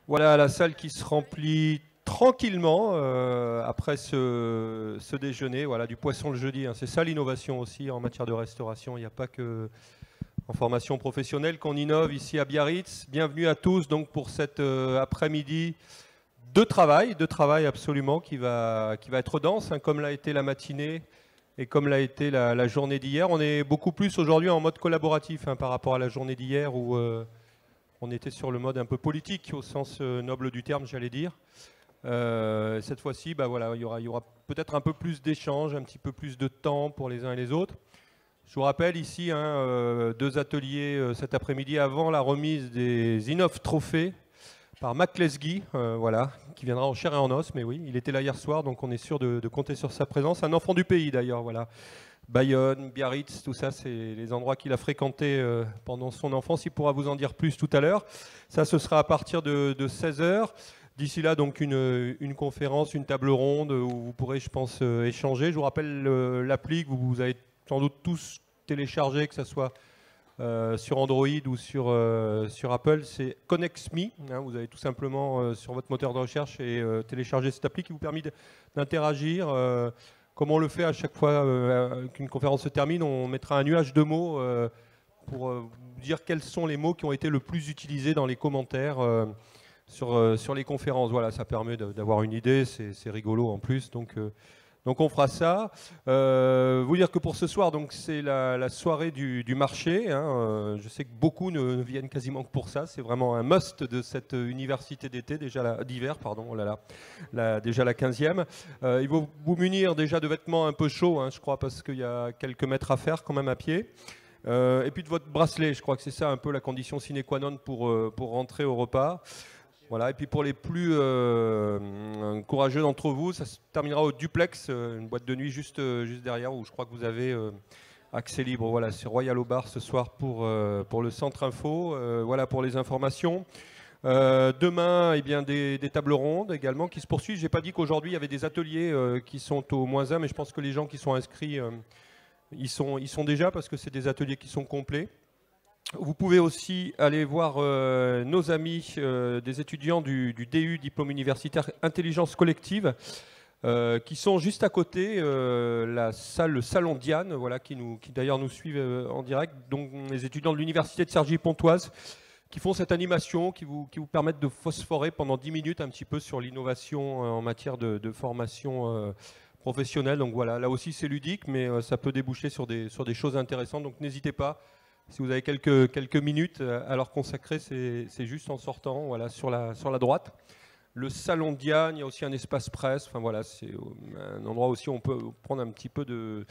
Voilà la salle qui se remplit tranquillement après ce déjeuner. Voilà, du poisson le jeudi, hein. C'est ça l'innovation aussi en matière de restauration. Il n'y a pas que en formation professionnelle qu'on innove ici à Biarritz. Bienvenue à tous donc pour cet après-midi de travail absolument qui va être dense, hein, comme l'a été la matinée et comme l'a été la journée d'hier. On est beaucoup plus aujourd'hui en mode collaboratif, hein, par rapport à la journée d'hier où on était sur le mode un peu politique, au sens noble du terme, j'allais dire. Cette fois-ci, bah voilà, il y aura peut-être un peu plus d'échanges, un petit peu plus de temps pour les uns et les autres. Je vous rappelle ici, hein, deux ateliers cet après-midi avant la remise des Innov Trophées par Mac Lesguy, voilà, qui viendra en chair et en os, mais oui, il était là hier soir, donc on est sûr de compter sur sa présence. Un enfant du pays d'ailleurs, voilà. Bayonne, Biarritz, tout ça, c'est les endroits qu'il a fréquentés pendant son enfance. Il pourra vous en dire plus tout à l'heure. Ça, ce sera à partir de 16 h. D'ici là, donc, une conférence, une table ronde où vous pourrez, je pense, échanger. Je vous rappelle l'appli que vous avez sans doute tous téléchargé, que ce soit sur Android ou sur Apple. C'est ConnexMe. Hein, vous avez tout simplement sur votre moteur de recherche et télécharger cette appli qui vous permet d'interagir. Comme on le fait à chaque fois qu'une conférence se termine, on mettra un nuage de mots pour dire quels sont les mots qui ont été le plus utilisés dans les commentaires sur les conférences. Voilà, ça permet d'avoir une idée, c'est rigolo en plus. Donc on fera ça. Vous dire que pour ce soir, donc c'est la soirée du marché. Hein. Je sais que beaucoup ne viennent quasiment que pour ça. C'est vraiment un must de cette université d'été, d'hiver, pardon. Oh là là, déjà la 15e. Il faut vous munir déjà de vêtements un peu chauds, hein, je crois, parce qu'il y a quelques mètres à faire quand même à pied. Et puis de votre bracelet. Je crois que c'est ça un peu la condition sine qua non pour rentrer au repas. Voilà, et puis pour les plus courageux d'entre vous, ça se terminera au Duplex, une boîte de nuit juste derrière, où je crois que vous avez accès libre. Voilà, c'est Royal au Bar ce soir pour le centre info. Voilà pour les informations. Demain, eh bien, des tables rondes également qui se poursuivent. Je n'ai pas dit qu'aujourd'hui il y avait des ateliers qui sont au -1, mais je pense que les gens qui sont inscrits, ils sont déjà, parce que c'est des ateliers qui sont complets. Vous pouvez aussi aller voir nos amis des étudiants du DU, diplôme universitaire intelligence collective, qui sont juste à côté, le salon Diane, voilà, qui d'ailleurs nous suivent en direct, donc les étudiants de l'université de Cergy-Pontoise, qui font cette animation, qui vous permettent de phosphorer pendant 10 minutes un petit peu sur l'innovation en matière de formation professionnelle. Donc voilà, là aussi c'est ludique, mais ça peut déboucher sur des choses intéressantes, donc n'hésitez pas. Si vous avez quelques minutes à leur consacrer, c'est juste en sortant, voilà, sur la droite. Le salon Diane, il y a aussi un espace presse. Enfin voilà, c'est un endroit aussi où on peut prendre un petit peu de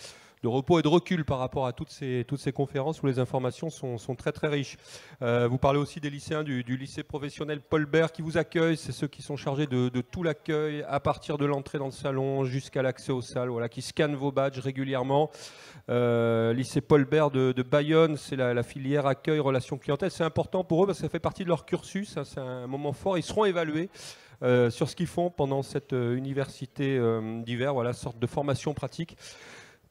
repos et de recul par rapport à toutes ces conférences où les informations sont très très riches. Vous parlez aussi des lycéens du lycée professionnel Paul Bert qui vous accueillent. C'est ceux qui sont chargés de tout l'accueil à partir de l'entrée dans le salon jusqu'à l'accès aux salles, voilà, qui scannent vos badges régulièrement. Lycée Paul Bert de Bayonne, c'est la filière accueil, relations clientèle. C'est important pour eux parce que ça fait partie de leur cursus, hein, c'est un moment fort. Ils seront évalués sur ce qu'ils font pendant cette université d'hiver, voilà, sorte de formation pratique.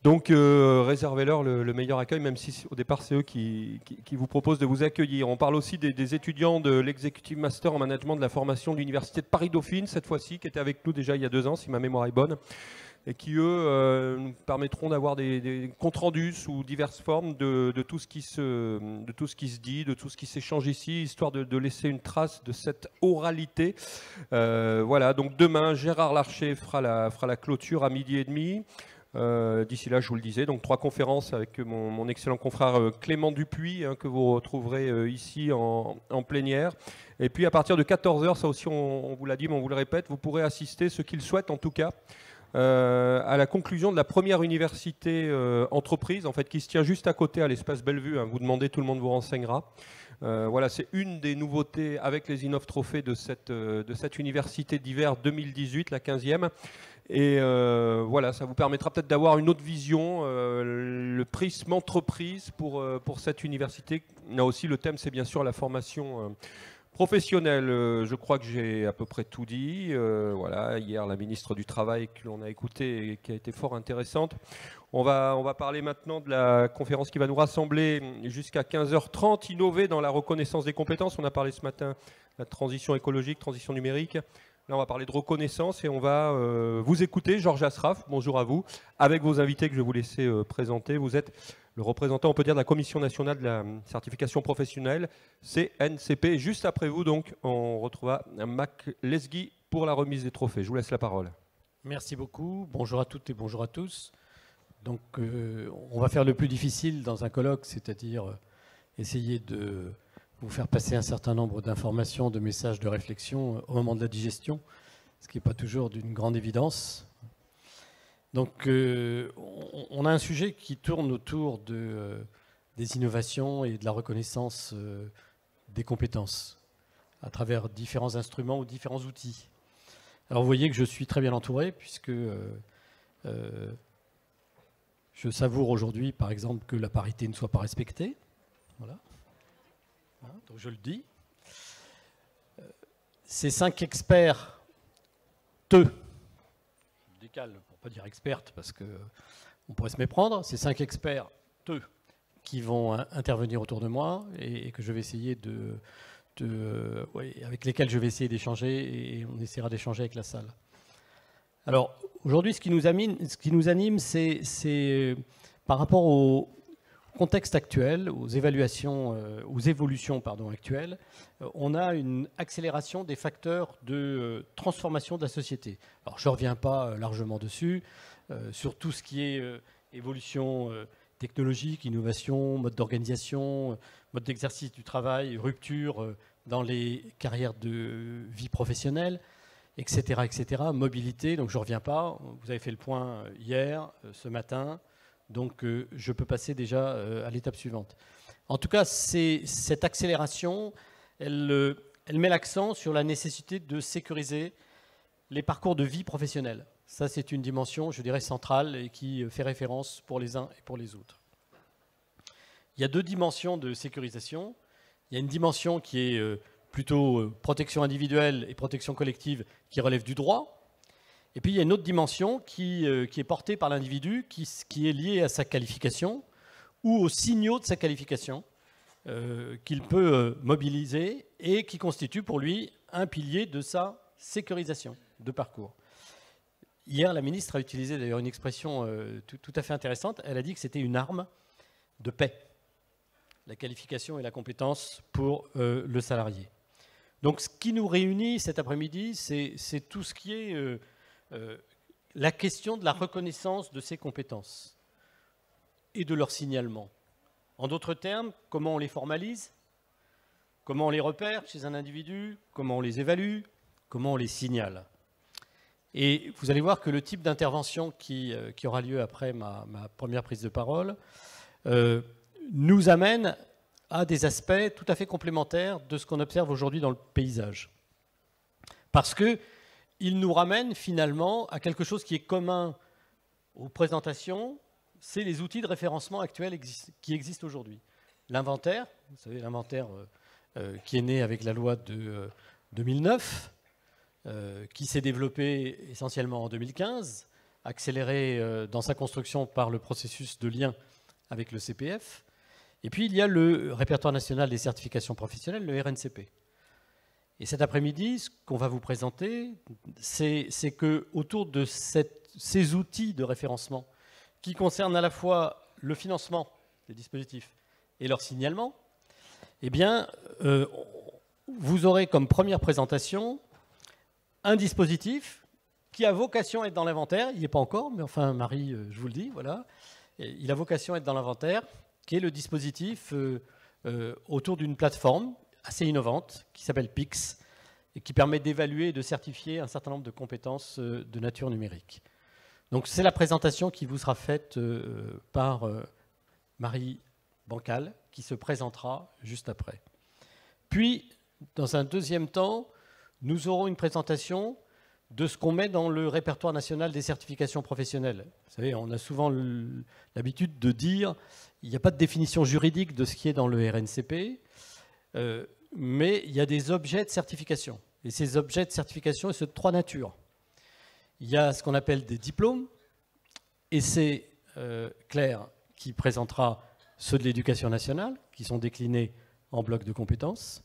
Donc réservez-leur le meilleur accueil, même si au départ c'est eux qui vous proposent de vous accueillir. On parle aussi des étudiants de l'Executive Master en Management de la formation de l'Université de Paris-Dauphine, cette fois-ci, qui étaient avec nous déjà il y a 2 ans, si ma mémoire est bonne, et qui, eux, nous permettront d'avoir des comptes rendus sous diverses formes de tout ce qui se dit, de tout ce qui s'échange ici, histoire de laisser une trace de cette oralité. Voilà, donc demain, Gérard Larcher fera la clôture à 12h30. D'ici là, je vous le disais, donc 3 conférences avec mon excellent confrère Clément Dupuis, hein, que vous retrouverez ici en plénière. Et puis à partir de 14 h, ça aussi on vous l'a dit, mais on vous le répète, vous pourrez assister, ceux qui le souhaitent en tout cas, à la conclusion de la première université entreprise, en fait, qui se tient juste à côté à l'espace Bellevue. Hein, vous demandez, tout le monde vous renseignera. Voilà, c'est une des nouveautés avec les Innov Trophées de cette université d'hiver 2018, la 15e. Et voilà, ça vous permettra peut-être d'avoir une autre vision, le prisme entreprise pour cette université. Là aussi, le thème, c'est bien sûr la formation Professionnel, je crois que j'ai à peu près tout dit. Voilà, hier, la ministre du Travail que l'on a écoutée et qui a été fort intéressante. On va parler maintenant de la conférence qui va nous rassembler jusqu'à 15h30, innover dans la reconnaissance des compétences. On a parlé ce matin de la transition écologique, transition numérique. Là, on va parler de reconnaissance et on va vous écouter. Georges Asraf, bonjour à vous. Avec vos invités que je vais vous laisser présenter. Vous êtes le représentant, on peut dire, de la Commission nationale de la certification professionnelle, CNCP. Juste après vous, donc, on retrouvera Mac Lesgui pour la remise des trophées. Je vous laisse la parole. Merci beaucoup. Bonjour à toutes et bonjour à tous. Donc, on va faire le plus difficile dans un colloque, c'est-à-dire essayer de vous faire passer un certain nombre d'informations, de messages, de réflexions au moment de la digestion, ce qui n'est pas toujours d'une grande évidence. Donc, on a un sujet qui tourne autour des innovations et de la reconnaissance des compétences à travers différents instruments ou différents outils. Alors, vous voyez que je suis très bien entouré puisque je savoure aujourd'hui, par exemple, que la parité ne soit pas respectée. Voilà. Donc, je le dis. Ces 5 experts, je décale pour ne pas dire expertes, parce qu'on pourrait se méprendre, ces 5 experts, qui vont intervenir autour de moi et que je vais essayer avec lesquels je vais essayer d'échanger et on essaiera d'échanger avec la salle. Alors, aujourd'hui, ce qui nous anime, c'est par rapport au contexte actuel, aux évolutions actuelles, on a une accélération des facteurs de transformation de la société. Alors, je ne reviens pas largement dessus, sur tout ce qui est évolution technologique, innovation, mode d'organisation, mode d'exercice du travail, rupture dans les carrières de vie professionnelle, etc., etc., mobilité, donc je ne reviens pas. Vous avez fait le point hier, ce matin, donc je peux passer déjà à l'étape suivante. En tout cas, cette accélération, elle met l'accent sur la nécessité de sécuriser les parcours de vie professionnelle. Ça, c'est une dimension, je dirais, centrale et qui fait référence pour les uns et pour les autres. Il y a 2 dimensions de sécurisation. Il y a une dimension qui est plutôt protection individuelle et protection collective qui relève du droit. Et puis il y a une autre dimension qui est portée par l'individu, qui est liée à sa qualification ou aux signaux de sa qualification qu'il peut mobiliser et qui constitue pour lui un pilier de sa sécurisation de parcours. Hier, la ministre a utilisé d'ailleurs une expression tout à fait intéressante. Elle a dit que c'était une arme de paix, la qualification et la compétence pour le salarié. Donc ce qui nous réunit cet après-midi, c'est tout ce qui est la question de la reconnaissance de ces compétences et de leur signalement. En d'autres termes, comment on les formalise, comment on les repère chez un individu, comment on les évalue, comment on les signale. Et vous allez voir que le type d'intervention qui aura lieu après ma première prise de parole nous amène à des aspects tout à fait complémentaires de ce qu'on observe aujourd'hui dans le paysage. Parce qu'il nous ramène finalement à quelque chose qui est commun aux présentations, c'est les outils de référencement actuels qui existent aujourd'hui. L'inventaire, vous savez, l'inventaire qui est né avec la loi de 2009, qui s'est développé essentiellement en 2015, accéléré dans sa construction par le processus de lien avec le CPF. Et puis, il y a le répertoire national des certifications professionnelles, le RNCP. Et cet après-midi, ce qu'on va vous présenter, c'est qu'autour de ces outils de référencement qui concernent à la fois le financement des dispositifs et leur signalement, eh bien, vous aurez comme première présentation un dispositif qui a vocation à être dans l'inventaire. Il n'y est pas encore, mais enfin, Marie, je vous le dis, voilà. Il a vocation à être dans l'inventaire, qui est le dispositif autour d'une plateforme assez innovante qui s'appelle PIX et qui permet d'évaluer et de certifier un certain nombre de compétences de nature numérique. Donc c'est la présentation qui vous sera faite par Marie Bancal, qui se présentera juste après. Puis, dans un deuxième temps, nous aurons une présentation de ce qu'on met dans le répertoire national des certifications professionnelles. Vous savez, on a souvent l'habitude de dire qu'il n'y a pas de définition juridique de ce qui est dans le RNCP. mais il y a des objets de certification. Et ces objets de certification, ils sont de 3 natures. Il y a ce qu'on appelle des diplômes, et c'est Claire qui présentera ceux de l'éducation nationale, qui sont déclinés en blocs de compétences.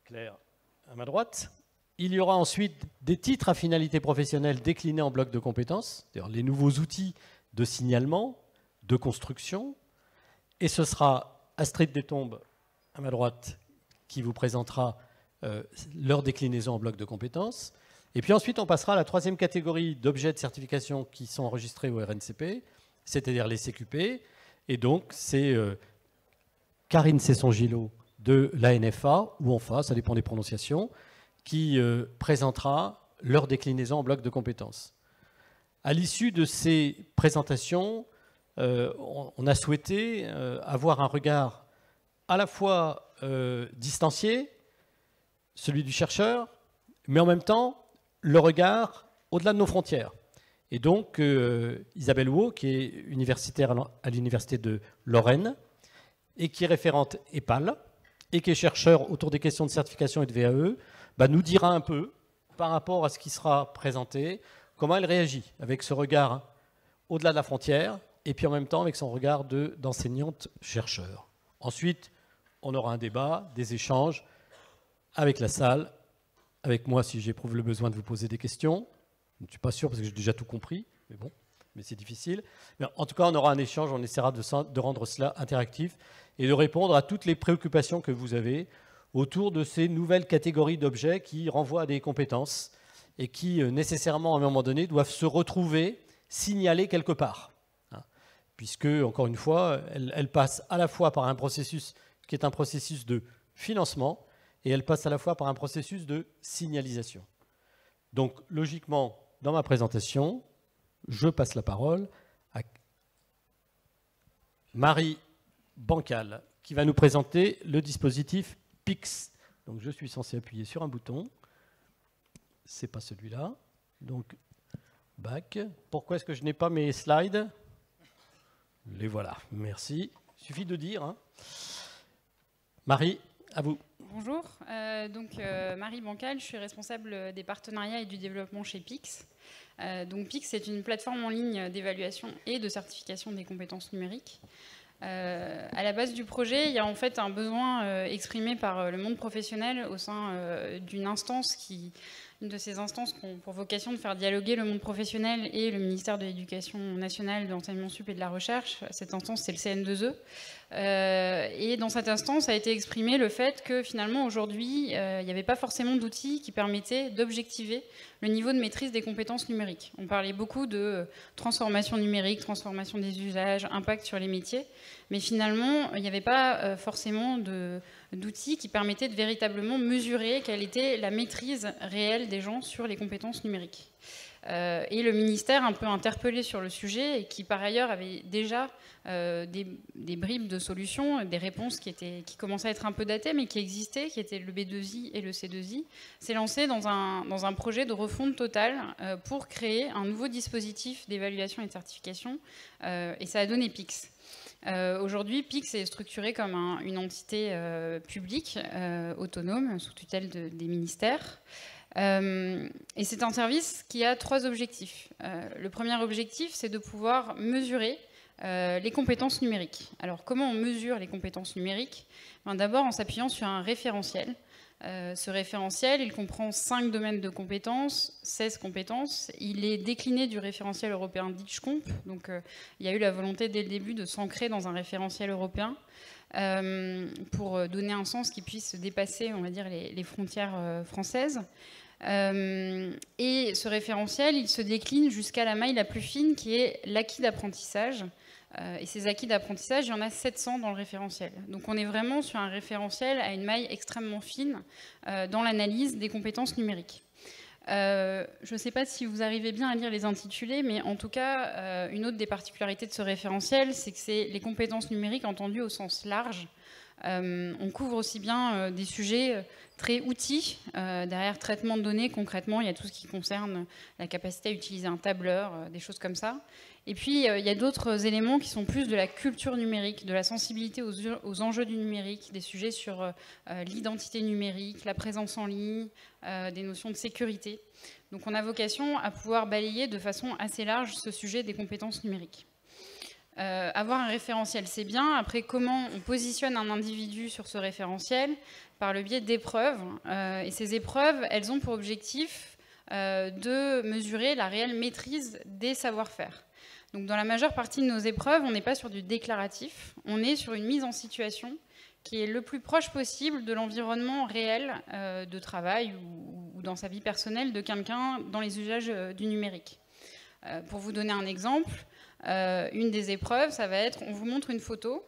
Claire, à ma droite. Il y aura ensuite des titres à finalité professionnelle déclinés en blocs de compétences, c'est-à-dire les nouveaux outils de signalement, de construction. Et ce sera Astrid Destombes, à ma droite, qui vous présentera leur déclinaison en blocs de compétences. Et puis ensuite, on passera à la 3e catégorie d'objets de certification qui sont enregistrés au RNCP, c'est-à-dire les CQP. Et donc, c'est Karine Cesson-Gillot de l'ANFA, ou ENFA, ça dépend des prononciations, qui présentera leur déclinaison en blocs de compétences. À l'issue de ces présentations, on a souhaité avoir un regard à la fois distancié, celui du chercheur, mais en même temps, le regard au-delà de nos frontières. Et donc, Isabelle Huot, qui est universitaire à l'université de Lorraine, et qui est référente EPAL, et qui est chercheur autour des questions de certification et de VAE, nous dira un peu, par rapport à ce qui sera présenté, comment elle réagit avec ce regard au-delà de la frontière, et puis en même temps avec son regard d'enseignante-chercheur. Ensuite, on aura un débat, des échanges avec la salle, avec moi si j'éprouve le besoin de vous poser des questions. Je ne suis pas sûr parce que j'ai déjà tout compris, mais bon, mais c'est difficile. Mais en tout cas, on aura un échange, on essaiera de rendre cela interactif et de répondre à toutes les préoccupations que vous avez autour de ces nouvelles catégories d'objets qui renvoient à des compétences et qui, nécessairement, à un moment donné, doivent se retrouver signalés quelque part. Puisque, encore une fois, elle passe à la fois par un processus qui est un processus de financement et elle passe à la fois par un processus de signalisation. Donc, logiquement, dans ma présentation, je passe la parole à Marie Bancal, qui va nous présenter le dispositif PIX. Donc, je suis censé appuyer sur un bouton. Ce n'est pas celui-là. Donc, back. Pourquoi est-ce que je n'ai pas mes slides? Les voilà. Merci. Il suffit de dire. Hein. Marie, à vous. Bonjour, Marie Bancal, je suis responsable des partenariats et du développement chez PIX. Donc PIX, c'est une plateforme en ligne d'évaluation et de certification des compétences numériques. À la base du projet, il y a en fait un besoin exprimé par le monde professionnel au sein d'une instance une de ces instances qui ont pour vocation de faire dialoguer le monde professionnel et le ministère de l'Éducation nationale, de l'enseignement sup et de la recherche. Cette instance, c'est le CN2E. Et dans cette instance a été exprimé le fait que finalement aujourd'hui, il n'y avait pas forcément d'outils qui permettaient d'objectiver le niveau de maîtrise des compétences numériques. On parlait beaucoup de transformation numérique, transformation des usages, impact sur les métiers, mais finalement, il n'y avait pas forcément d'outils qui permettaient de véritablement mesurer quelle était la maîtrise réelle des gens sur les compétences numériques. Et le ministère, un peu interpellé sur le sujet, et qui par ailleurs avait déjà des bribes de solutions, des réponses qui commençaient à être un peu datées, mais qui existaient, qui étaient le B2I et le C2I, s'est lancé dans un projet de refonte totale pour créer un nouveau dispositif d'évaluation et de certification, et ça a donné PIX. Aujourd'hui, PIX est structuré comme une entité publique, autonome, sous tutelle des ministères. Et c'est un service qui a 3 objectifs. Le premier objectif, c'est de pouvoir mesurer les compétences numériques. Alors, comment on mesure les compétences numériques? D'abord, en s'appuyant sur un référentiel. Ce référentiel, il comprend 5 domaines de compétences, 16 compétences. Il est décliné du référentiel européen DIGCOMP. Donc, il y a eu la volonté dès le début de s'ancrer dans un référentiel européen pour donner un sens qui puisse dépasser, on va dire, les frontières françaises. Et ce référentiel, il se décline jusqu'à la maille la plus fine, qui est l'acquis d'apprentissage. Et ces acquis d'apprentissage, il y en a 700 dans le référentiel. Donc on est vraiment sur un référentiel à une maille extrêmement fine dans l'analyse des compétences numériques. Je ne sais pas si vous arrivez bien à lire les intitulés, mais en tout cas, une autre des particularités de ce référentiel, c'est que c'est les compétences numériques entendues au sens large. On couvre aussi bien des sujets très outils. Derrière traitement de données, concrètement, il y a tout ce qui concerne la capacité à utiliser un tableur, des choses comme ça. Et puis, il y a d'autres éléments qui sont plus de la culture numérique, de la sensibilité aux enjeux du numérique, des sujets sur l'identité numérique, la présence en ligne, des notions de sécurité. Donc, on a vocation à pouvoir balayer de façon assez large ce sujet des compétences numériques. Avoir un référentiel, c'est bien. Après, comment on positionne un individu sur ce référentiel? Par le biais d'épreuves. Et ces épreuves, elles ont pour objectif de mesurer la réelle maîtrise des savoir-faire. Donc, dans la majeure partie de nos épreuves, on n'est pas sur du déclaratif, on est sur une mise en situation qui est le plus proche possible de l'environnement réel de travail ou dans sa vie personnelle de quelqu'un dans les usages du numérique. Pour vous donner un exemple, une des épreuves, ça va être, on vous montre une photo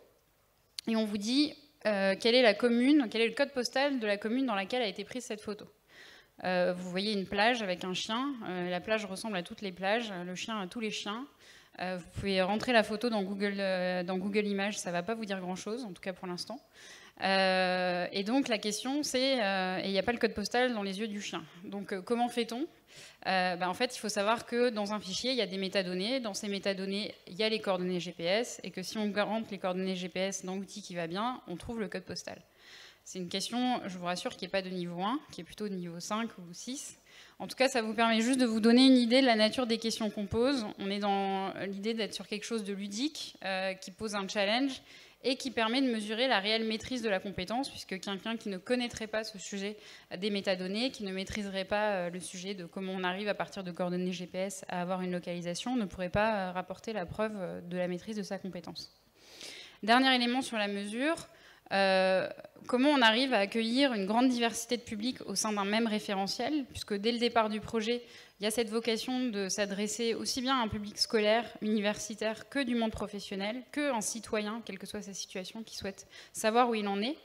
et on vous dit quelle est la commune, quel est le code postal de la commune dans laquelle a été prise cette photo. Vous voyez une plage avec un chien, la plage ressemble à toutes les plages, le chien à tous les chiens. Vous pouvez rentrer la photo dans Google Images, ça ne va pas vous dire grand-chose, en tout cas pour l'instant. Et donc la question c'est, et il n'y a pas le code postal dans les yeux du chien. Donc comment fait-on? En fait, il faut savoir que dans un fichier, il y a des métadonnées. Dans ces métadonnées, il y a les coordonnées GPS, et que si on rentre les coordonnées GPS dans l'outil qui va bien, on trouve le code postal. C'est une question, je vous rassure, qui n'est pas de niveau 1, qui est plutôt de niveau 5 ou 6. En tout cas, ça vous permet juste de vous donner une idée de la nature des questions qu'on pose. On est dans l'idée d'être sur quelque chose de ludique, qui pose un challenge, et qui permet de mesurer la réelle maîtrise de la compétence, puisque quelqu'un qui ne connaîtrait pas ce sujet des métadonnées, qui ne maîtriserait pas le sujet de comment on arrive à partir de coordonnées GPS à avoir une localisation, ne pourrait pas rapporter la preuve de la maîtrise de sa compétence. Dernier élément sur la mesure, comment on arrive à accueillir une grande diversité de publics au sein d'un même référentiel, puisque dès le départ du projet, il y a cette vocation de s'adresser aussi bien à un public scolaire, universitaire, que du monde professionnel, qu'un citoyen, quelle que soit sa situation, qui souhaite savoir où il en est.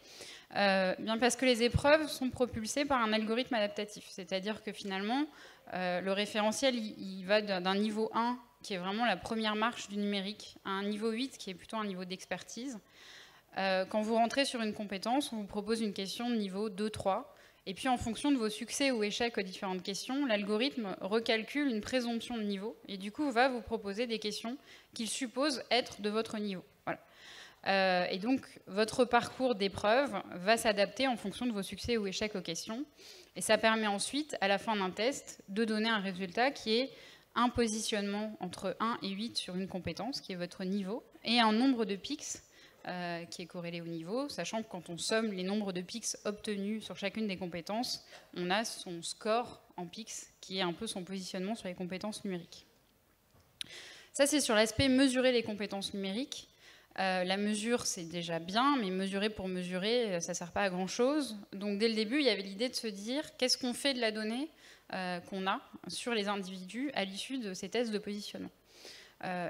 Bien parce que les épreuves sont propulsées par un algorithme adaptatif. C'est-à-dire que finalement, le référentiel, il va d'un niveau 1, qui est vraiment la première marche du numérique, à un niveau 8, qui est plutôt un niveau d'expertise. Quand vous rentrez sur une compétence, on vous propose une question de niveau 2-3. Et puis, en fonction de vos succès ou échecs aux différentes questions, l'algorithme recalcule une présomption de niveau et du coup, va vous proposer des questions qu'il suppose être de votre niveau. Voilà. Et donc, votre parcours d'épreuve va s'adapter en fonction de vos succès ou échecs aux questions. Et ça permet ensuite, à la fin d'un test, de donner un résultat qui est un positionnement entre 1 et 8 sur une compétence, qui est votre niveau, et un nombre de pics qui est corrélé au niveau, sachant que quand on somme les nombres de pics obtenus sur chacune des compétences, on a son score en pics, qui est un peu son positionnement sur les compétences numériques. Ça, c'est sur l'aspect mesurer les compétences numériques. La mesure, c'est déjà bien, mais mesurer pour mesurer, ça ne sert pas à grand-chose. Donc, dès le début, il y avait l'idée de se dire, qu'est-ce qu'on fait de la donnée qu'on a sur les individus à l'issue de ces tests de positionnement?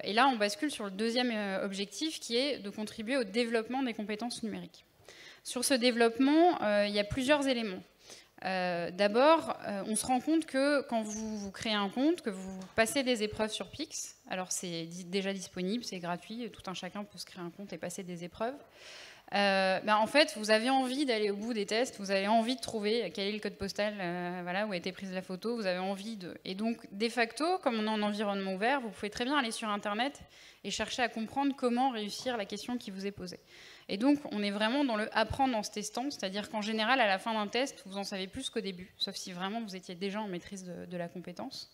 Et là, on bascule sur le deuxième objectif, qui est de contribuer au développement des compétences numériques. Sur ce développement, il y a plusieurs éléments. D'abord, on se rend compte que quand vous créez un compte, que vous passez des épreuves sur Pix, alors c'est déjà disponible, c'est gratuit, tout un chacun peut se créer un compte et passer des épreuves. En fait, vous avez envie d'aller au bout des tests, vous avez envie de trouver quel est le code postal voilà, où a été prise la photo, vous avez envie de... Et donc, de facto, comme on est en environnement ouvert, vous pouvez très bien aller sur Internet et chercher à comprendre comment réussir la question qui vous est posée. Et donc, on est vraiment dans le apprendre en se testant, c'est-à-dire qu'en général, à la fin d'un test, vous en savez plus qu'au début, sauf si vraiment vous étiez déjà en maîtrise de la compétence.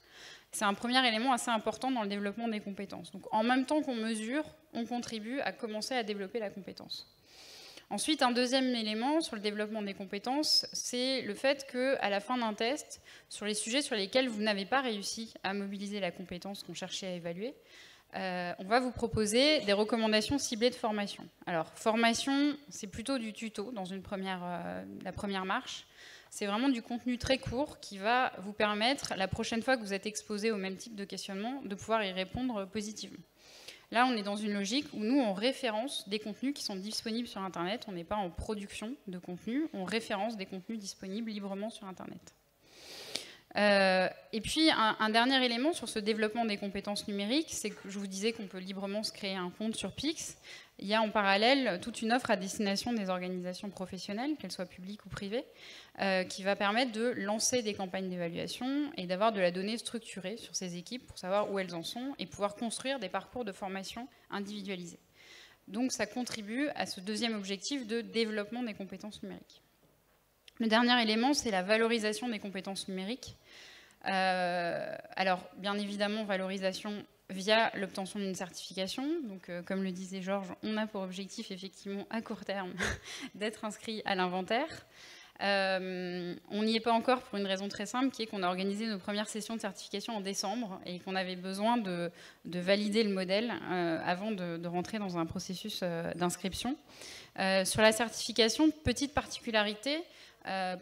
C'est un premier élément assez important dans le développement des compétences. Donc, en même temps qu'on mesure, on contribue à commencer à développer la compétence. Ensuite, un deuxième élément sur le développement des compétences, c'est le fait qu'à la fin d'un test, sur les sujets sur lesquels vous n'avez pas réussi à mobiliser la compétence qu'on cherchait à évaluer, on va vous proposer des recommandations ciblées de formation. Alors, formation, c'est plutôt du tuto dans la première marche. C'est vraiment du contenu très court qui va vous permettre, la prochaine fois que vous êtes exposé au même type de questionnement, de pouvoir y répondre positivement. Là, on est dans une logique où nous, on référence des contenus qui sont disponibles sur Internet. On n'est pas en production de contenu, on référence des contenus disponibles librement sur Internet. Et puis, un dernier élément sur ce développement des compétences numériques, c'est que je vous disais qu'on peut librement se créer un compte sur Pix. Il y a en parallèle toute une offre à destination des organisations professionnelles, qu'elles soient publiques ou privées, qui va permettre de lancer des campagnes d'évaluation et d'avoir de la donnée structurée sur ces équipes pour savoir où elles en sont et pouvoir construire des parcours de formation individualisés. Donc ça contribue à ce deuxième objectif de développement des compétences numériques. Le dernier élément, c'est la valorisation des compétences numériques. Alors, bien évidemment, valorisation via l'obtention d'une certification. Donc, comme le disait Georges, on a pour objectif, effectivement, à court terme, d'être inscrit à l'inventaire. On n'y est pas encore pour une raison très simple, qui est qu'on a organisé nos premières sessions de certification en décembre et qu'on avait besoin de valider le modèle avant de rentrer dans un processus d'inscription. Sur la certification, petite particularité,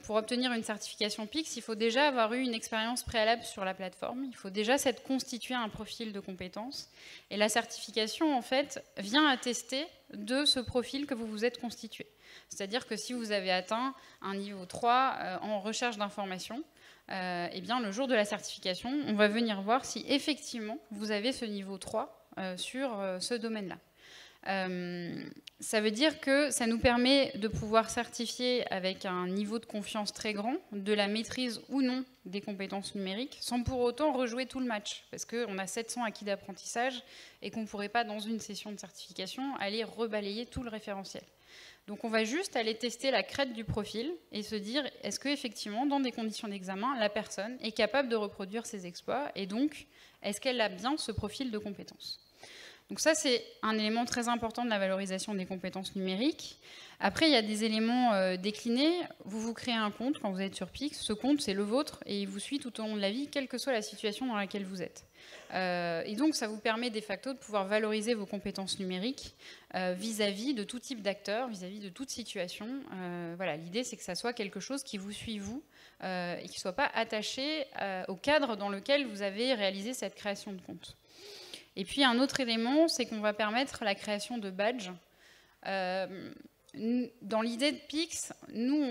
pour obtenir une certification PIX, il faut déjà avoir eu une expérience préalable sur la plateforme. Il faut déjà s'être constitué un profil de compétences. Et la certification, en fait, vient attester de ce profil que vous vous êtes constitué. C'est-à-dire que si vous avez atteint un niveau 3 en recherche d'informations, eh bien, le jour de la certification, on va venir voir si effectivement vous avez ce niveau 3 sur ce domaine-là. Ça veut dire que ça nous permet de pouvoir certifier avec un niveau de confiance très grand de la maîtrise ou non des compétences numériques, sans pour autant rejouer tout le match, parce qu'on a 700 acquis d'apprentissage et qu'on ne pourrait pas, dans une session de certification, aller rebalayer tout le référentiel. Donc on va juste aller tester la crête du profil et se dire, est-ce qu'effectivement, dans des conditions d'examen, la personne est capable de reproduire ses exploits, et donc, est-ce qu'elle a bien ce profil de compétences ? Donc ça, c'est un élément très important de la valorisation des compétences numériques. Après, il y a des éléments déclinés. Vous vous créez un compte quand vous êtes sur Pix. Ce compte, c'est le vôtre et il vous suit tout au long de la vie, quelle que soit la situation dans laquelle vous êtes. Et donc, ça vous permet de facto de pouvoir valoriser vos compétences numériques vis-à-vis de tout type d'acteurs, vis-à-vis de toute situation. Voilà, l'idée, c'est que ça soit quelque chose qui vous suit, vous, et qui ne soit pas attaché au cadre dans lequel vous avez réalisé cette création de compte. Et puis un autre élément, c'est qu'on va permettre la création de badges. Dans l'idée de Pix, nous,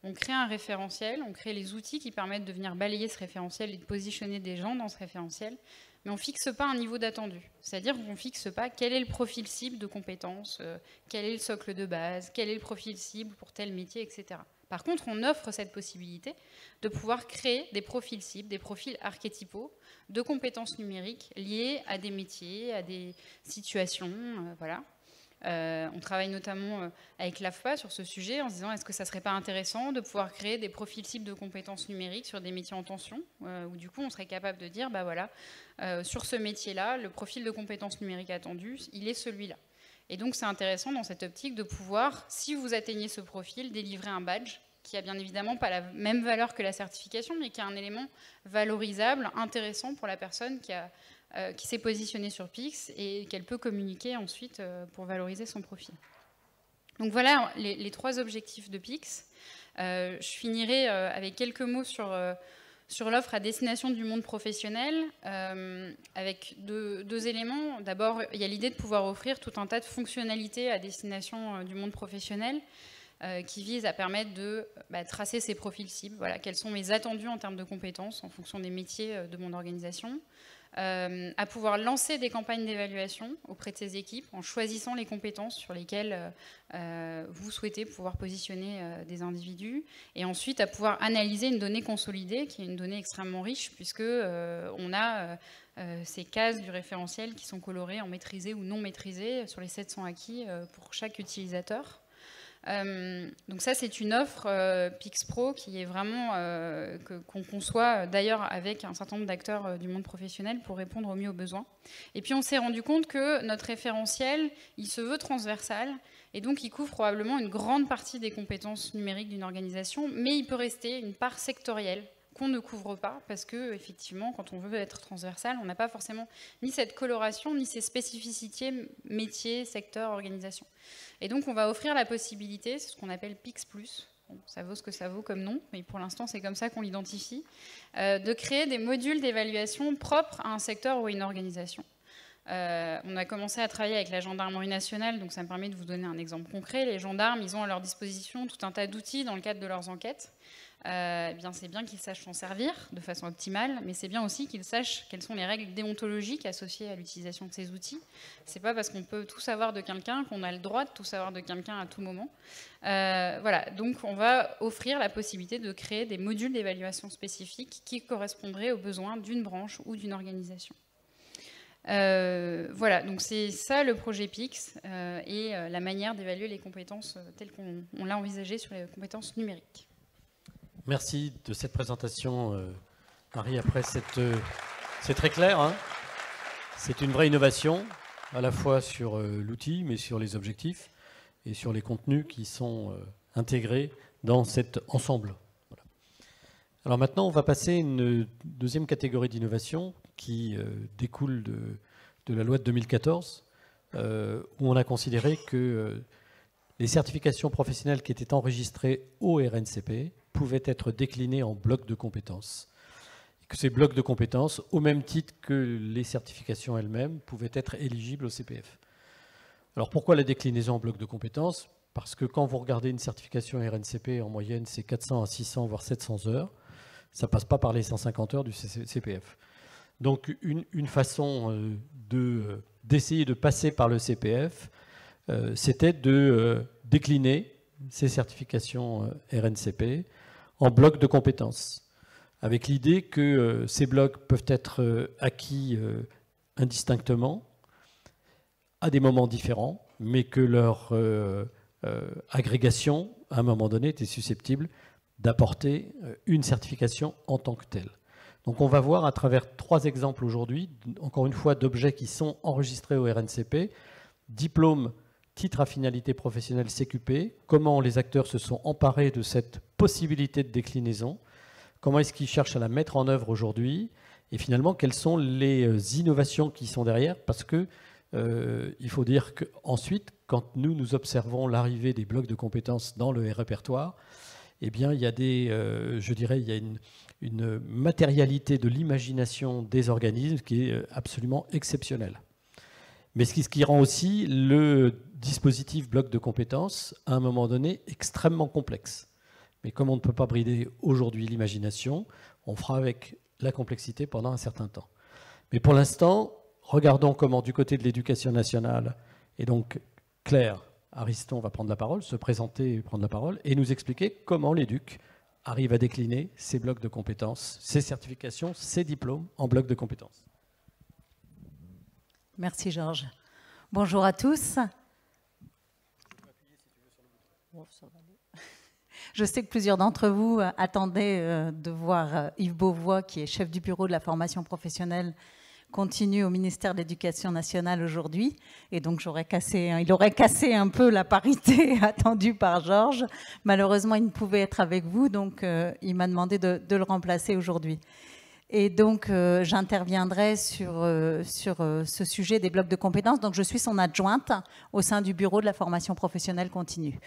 on crée un référentiel, on crée les outils qui permettent de venir balayer ce référentiel et de positionner des gens dans ce référentiel, mais on ne fixe pas un niveau d'attendu. C'est-à-dire qu'on ne fixe pas quel est le profil cible de compétences, quel est le socle de base, quel est le profil cible pour tel métier, etc. Par contre, on offre cette possibilité de pouvoir créer des profils cibles, des profils archétypaux de compétences numériques liées à des métiers, à des situations. Voilà. On travaille notamment avec l'AFPA sur ce sujet en se disant est-ce que ça ne serait pas intéressant de pouvoir créer des profils cibles de compétences numériques sur des métiers en tension, où du coup on serait capable de dire bah voilà, sur ce métier-là, le profil de compétences numériques attendu, il est celui-là. Et donc c'est intéressant dans cette optique de pouvoir, si vous atteignez ce profil, délivrer un badge qui a bien évidemment pas la même valeur que la certification, mais qui a un élément valorisable, intéressant pour la personne qui s'est positionnée sur Pix et qu'elle peut communiquer ensuite pour valoriser son profil. Donc voilà les trois objectifs de Pix. Je finirai avec quelques mots sur l'offre à destination du monde professionnel, avec deux éléments. D'abord, il y a l'idée de pouvoir offrir tout un tas de fonctionnalités à destination du monde professionnel qui visent à permettre de tracer ces profils cibles. Voilà, quels sont mes attendus en termes de compétences en fonction des métiers de mon organisation. À pouvoir lancer des campagnes d'évaluation auprès de ces équipes en choisissant les compétences sur lesquelles vous souhaitez pouvoir positionner des individus, et ensuite à pouvoir analyser une donnée consolidée qui est une donnée extrêmement riche puisque on a ces cases du référentiel qui sont colorées en maîtrisé ou non maîtrisé sur les 700 acquis pour chaque utilisateur. Donc ça, c'est une offre Pix Pro qui est vraiment qu'on conçoit d'ailleurs avec un certain nombre d'acteurs du monde professionnel pour répondre au mieux aux besoins. Et puis on s'est rendu compte que notre référentiel, il se veut transversal et donc il couvre probablement une grande partie des compétences numériques d'une organisation, mais il peut rester une part sectorielle qu'on ne couvre pas, parce que effectivement, quand on veut être transversal, on n'a pas forcément ni cette coloration, ni ces spécificités métiers, secteur, organisation. Et donc, on va offrir la possibilité, c'est ce qu'on appelle Pix Plus, bon, ça vaut ce que ça vaut comme nom, mais pour l'instant, c'est comme ça qu'on l'identifie, de créer des modules d'évaluation propres à un secteur ou à une organisation. On a commencé à travailler avec la gendarmerie nationale, donc ça me permet de vous donner un exemple concret. Les gendarmes, ils ont à leur disposition tout un tas d'outils dans le cadre de leurs enquêtes. eh bien c'est bien qu'ils sachent s'en servir de façon optimale, mais c'est bien aussi qu'ils sachent quelles sont les règles déontologiques associées à l'utilisation de ces outils. C'est pas parce qu'on peut tout savoir de quelqu'un qu'on a le droit de tout savoir de quelqu'un à tout moment. Voilà, donc on va offrir la possibilité de créer des modules d'évaluation spécifiques qui correspondraient aux besoins d'une branche ou d'une organisation. Voilà, donc c'est ça le projet PIX et la manière d'évaluer les compétences telles qu'on l'a envisagé sur les compétences numériques. Merci de cette présentation, Marie. Après, c'est très clair, hein. C'est une vraie innovation, à la fois sur l'outil, mais sur les objectifs et sur les contenus qui sont intégrés dans cet ensemble. Voilà. Alors maintenant, on va passer à une deuxième catégorie d'innovation qui découle de la loi de 2014, où on a considéré que les certifications professionnelles qui étaient enregistrées au RNCP pouvaient être déclinées en blocs de compétences. Et que ces blocs de compétences, au même titre que les certifications elles-mêmes, pouvaient être éligibles au CPF. Alors pourquoi la déclinaison en blocs de compétences? Parce que quand vous regardez une certification RNCP, en moyenne, c'est 400 à 600, voire 700 heures. Ça ne passe pas par les 150 heures du CPF. Donc une façon d'essayer de passer par le CPF, c'était de décliner ces certifications RNCP en blocs de compétences, avec l'idée que ces blocs peuvent être acquis indistinctement, à des moments différents, mais que leur agrégation, à un moment donné, était susceptible d'apporter une certification en tant que telle. Donc on va voir à travers 3 exemples aujourd'hui, encore une fois, d'objets qui sont enregistrés au RNCP, diplôme, titre à finalité professionnelle CQP, comment les acteurs se sont emparés de cette possibilité de déclinaison, comment est-ce qu'ils cherchent à la mettre en œuvre aujourd'hui, et finalement, quelles sont les innovations qui sont derrière, parce que il faut dire qu'ensuite, quand nous observons l'arrivée des blocs de compétences dans le répertoire, eh bien, il y a je dirais, il y a une matérialité de l'imagination des organismes qui est absolument exceptionnelle. Mais ce qui rend aussi le dispositif bloc de compétences, à un moment donné, extrêmement complexe. Mais comme on ne peut pas brider aujourd'hui l'imagination, on fera avec la complexité pendant un certain temps. Mais pour l'instant, regardons comment du côté de l'éducation nationale, et donc Claire Ariston va prendre la parole, se présenter et prendre la parole, et nous expliquer comment l'éduc arrive à décliner ces blocs de compétences, ces certifications, ces diplômes en blocs de compétences. Merci Georges. Bonjour à tous. Je sais que plusieurs d'entre vous attendaient de voir Yves Beauvois, qui est chef du bureau de la formation professionnelle continue au ministère de l'Éducation nationale aujourd'hui. Et donc, il aurait cassé un peu la parité attendue par Georges. Malheureusement, il ne pouvait être avec vous, donc il m'a demandé de le remplacer aujourd'hui. Et donc, j'interviendrai sur ce sujet des blocs de compétences. Donc, je suis son adjointe au sein du bureau de la formation professionnelle continue.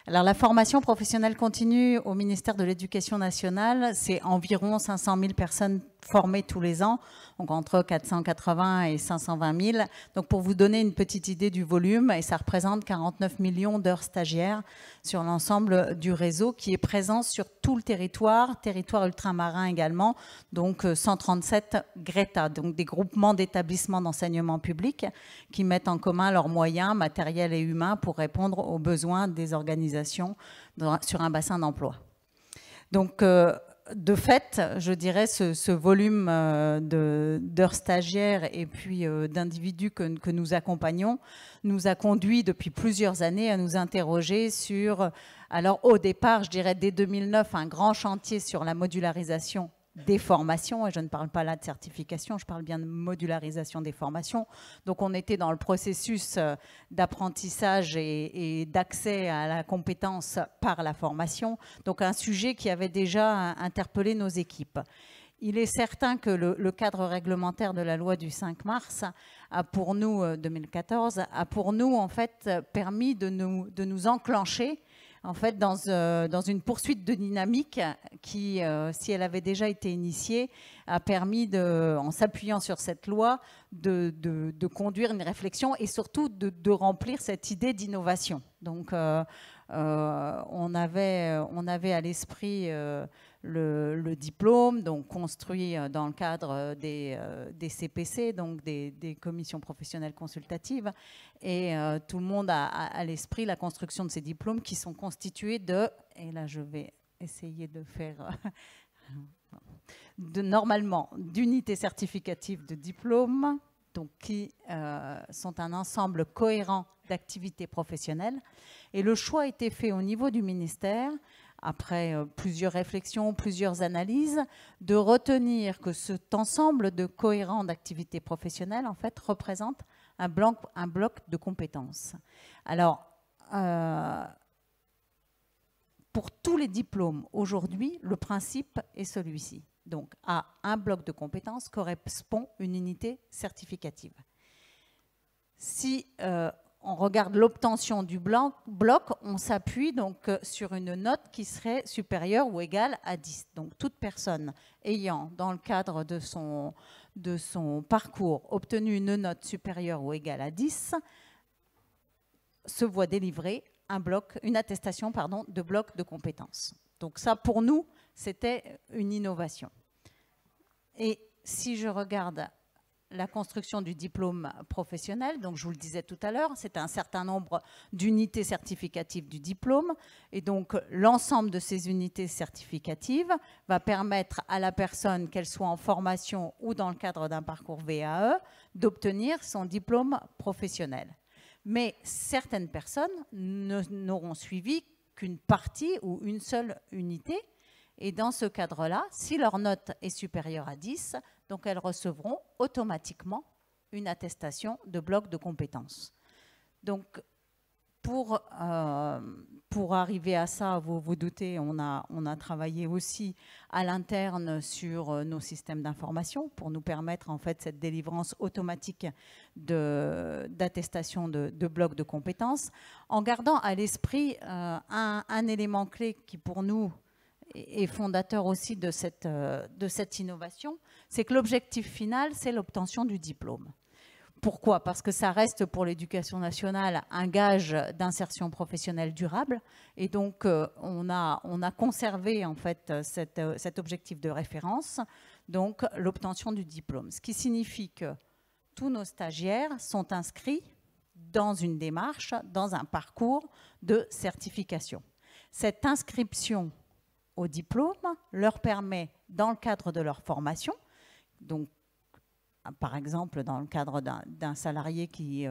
Alors, la formation professionnelle continue au ministère de l'Éducation nationale, c'est environ 500 000 personnes formées tous les ans, donc entre 480 et 520 000. Donc, pour vous donner une petite idée du volume, et ça représente 49 millions d'heures stagiaires sur l'ensemble du réseau qui est présent sur tout le territoire ultramarin également, donc 137 GRETA, donc des groupements d'établissements d'enseignement public qui mettent en commun leurs moyens matériels et humains pour répondre aux besoins des organisations sur un bassin d'emploi. Donc, de fait, je dirais, ce volume d'heures stagiaires et puis d'individus que nous accompagnons nous a conduit depuis plusieurs années à nous interroger sur, alors au départ, je dirais dès 2009, un grand chantier sur la modularisation des formations, et je ne parle pas là de certification, je parle bien de modularisation des formations. Donc on était dans le processus d'apprentissage et d'accès à la compétence par la formation, donc un sujet qui avait déjà interpellé nos équipes. Il est certain que le cadre réglementaire de la loi du 5 mars a pour nous, 2014, a pour nous en fait permis de nous enclencher en fait, dans une poursuite de dynamique qui, si elle avait déjà été initiée, a permis, en s'appuyant sur cette loi, de conduire une réflexion et surtout de remplir cette idée d'innovation. Donc, on avait à l'esprit le diplôme, donc construit dans le cadre des CPC, donc des commissions professionnelles consultatives, et tout le monde a à l'esprit la construction de ces diplômes qui sont constitués et là je vais essayer de faire normalement d'unités certificatives de diplômes, donc qui sont un ensemble cohérent d'activités professionnelles. Et le choix a été fait au niveau du ministère, après plusieurs réflexions, plusieurs analyses, de retenir que cet ensemble de cohérents d'activités professionnelles, en fait, représente un bloc de compétences. Alors, pour tous les diplômes, aujourd'hui, le principe est celui-ci. Donc, à un bloc de compétences correspond une unité certificative. Si on regarde l'obtention du bloc, on s'appuie donc sur une note qui serait supérieure ou égale à 10. Donc, toute personne ayant, dans le cadre de son parcours, obtenu une note supérieure ou égale à 10, se voit délivrer une attestation de bloc de compétences. Donc ça, pour nous, c'était une innovation. Et si je regarde la construction du diplôme professionnel, donc je vous le disais tout à l'heure, c'est un certain nombre d'unités certificatives du diplôme, et donc l'ensemble de ces unités certificatives va permettre à la personne, qu'elle soit en formation ou dans le cadre d'un parcours VAE, d'obtenir son diplôme professionnel. Mais certaines personnes n'auront suivi qu'une partie ou une seule unité. Et dans ce cadre-là, si leur note est supérieure à 10, donc elles recevront automatiquement une attestation de bloc de compétences. Donc, pour arriver à ça, vous vous doutez, on a travaillé aussi à l'interne sur nos systèmes d'information pour nous permettre en fait cette délivrance automatique d'attestation de blocs de compétences, en gardant à l'esprit un élément clé qui pour nous est fondateur aussi de cette innovation, c'est que l'objectif final, c'est l'obtention du diplôme. Pourquoi? Parce que ça reste pour l'éducation nationale un gage d'insertion professionnelle durable, et donc on a conservé en fait cet objectif de référence, donc l'obtention du diplôme. Ce qui signifie que tous nos stagiaires sont inscrits dans une démarche, dans un parcours de certification. Cette inscription au diplôme leur permet, dans le cadre de leur formation, donc par exemple dans le cadre d'un salarié qui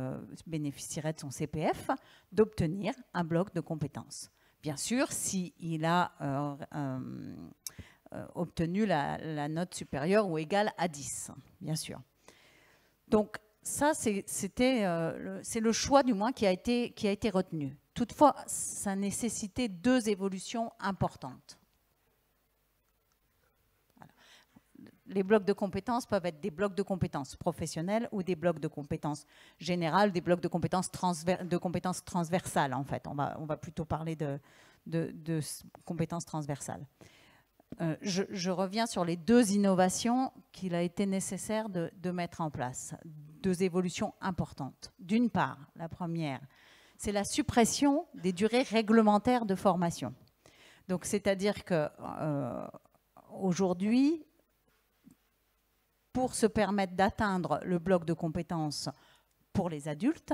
bénéficierait de son CPF, d'obtenir un bloc de compétences. Bien sûr, s'il a obtenu la note supérieure ou égale à 10, bien sûr. Donc ça, c'est le choix du moins qui a été retenu. Toutefois, ça nécessitait deux évolutions importantes. Les blocs de compétences peuvent être des blocs de compétences professionnelles ou des blocs de compétences générales, des blocs de compétences transversales en fait. On va plutôt parler de compétences transversales. Je reviens sur les deux innovations qu'il a été nécessaire de mettre en place. Deux évolutions importantes. D'une part, la première, c'est la suppression des durées réglementaires de formation. Donc, c'est-à-dire que aujourd'hui, pour se permettre d'atteindre le bloc de compétences pour les adultes,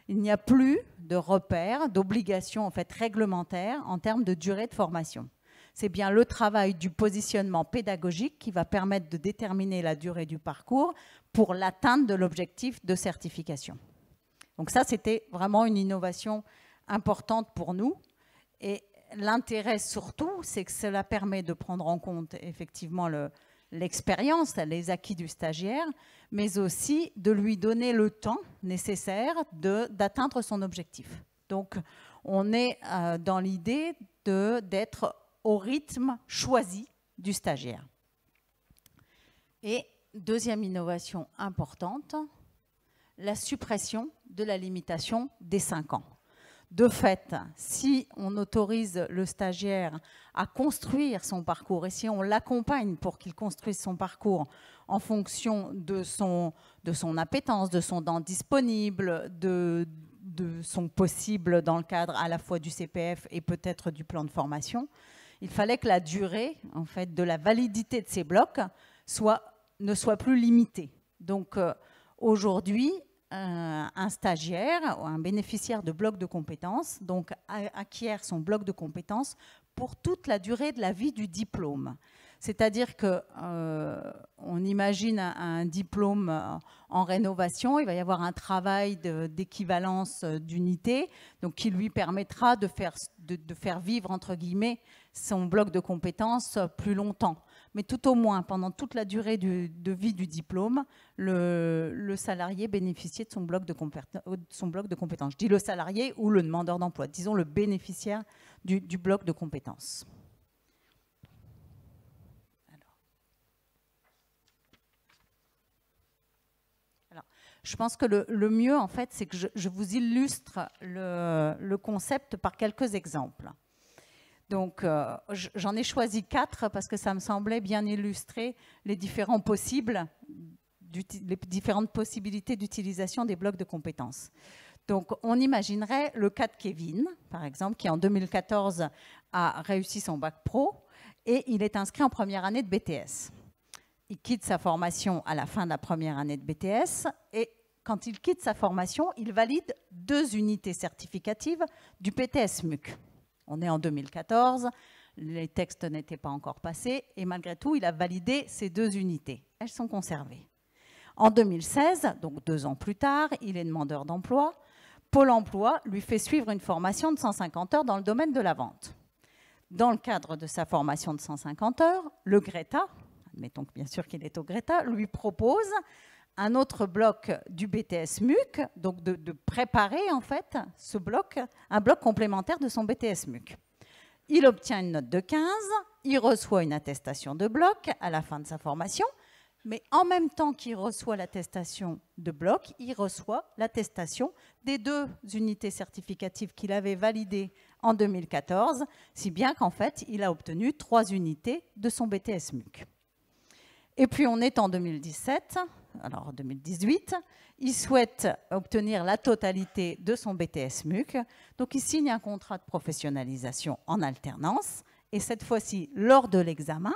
il n'y a plus de repères, d'obligations en fait réglementaires en termes de durée de formation. C'est bien le travail du positionnement pédagogique qui va permettre de déterminer la durée du parcours pour l'atteinte de l'objectif de certification. Donc ça, c'était vraiment une innovation importante pour nous. Et l'intérêt surtout, c'est que cela permet de prendre en compte effectivement l'expérience, les acquis du stagiaire, mais aussi de lui donner le temps nécessaire d'atteindre son objectif. Donc, on est dans l'idée d'être au rythme choisi du stagiaire. Et deuxième innovation importante, la suppression de la limitation des 5 ans. De fait, si on autorise le stagiaire à construire son parcours et si on l'accompagne pour qu'il construise son parcours en fonction de son appétence, de son temps disponible, de son possible dans le cadre à la fois du CPF et peut-être du plan de formation, il fallait que la durée en fait, de la validité de ces blocs ne soit plus limitée. Donc aujourd'hui, un stagiaire ou un bénéficiaire de bloc de compétences donc, acquiert son bloc de compétences pour toute la durée de la vie du diplôme. C'est-à-dire qu'on imagine un diplôme en rénovation, il va y avoir un travail d'équivalence d'unité, donc qui lui permettra de faire vivre, entre guillemets, son bloc de compétences plus longtemps. Mais tout au moins, pendant toute la durée de vie du diplôme, le salarié bénéficiait de son bloc de compétences. Je dis le salarié ou le demandeur d'emploi, disons le bénéficiaire du bloc de compétences. Alors, je pense que le mieux, en fait, c'est que je vous illustre le concept par quelques exemples. Donc, j'en ai choisi 4 parce que ça me semblait bien illustrer les différentes possibilités d'utilisation des blocs de compétences. Donc, on imaginerait le cas de Kevin, par exemple, qui en 2014 a réussi son bac pro et il est inscrit en première année de BTS. Il quitte sa formation à la fin de la première année de BTS et quand il quitte sa formation, il valide 2 unités certificatives du BTS MUC. On est en 2014, les textes n'étaient pas encore passés et malgré tout, il a validé ces 2 unités. Elles sont conservées. En 2016, donc 2 ans plus tard, il est demandeur d'emploi. Pôle emploi lui fait suivre une formation de 150 heures dans le domaine de la vente. Dans le cadre de sa formation de 150 heures, le GRETA, admettons que bien sûr qu'il est au GRETA, lui propose un autre bloc du BTS MUC, donc de préparer en fait ce bloc, un bloc complémentaire de son BTS MUC. Il obtient une note de 15, il reçoit une attestation de bloc à la fin de sa formation, mais en même temps qu'il reçoit l'attestation de bloc, il reçoit l'attestation des 2 unités certificatives qu'il avait validées en 2014, si bien qu'en fait, il a obtenu 3 unités de son BTS MUC. Et puis on est en 2017, alors en 2018, il souhaite obtenir la totalité de son BTS MUC, donc il signe un contrat de professionnalisation en alternance, et cette fois-ci, lors de l'examen,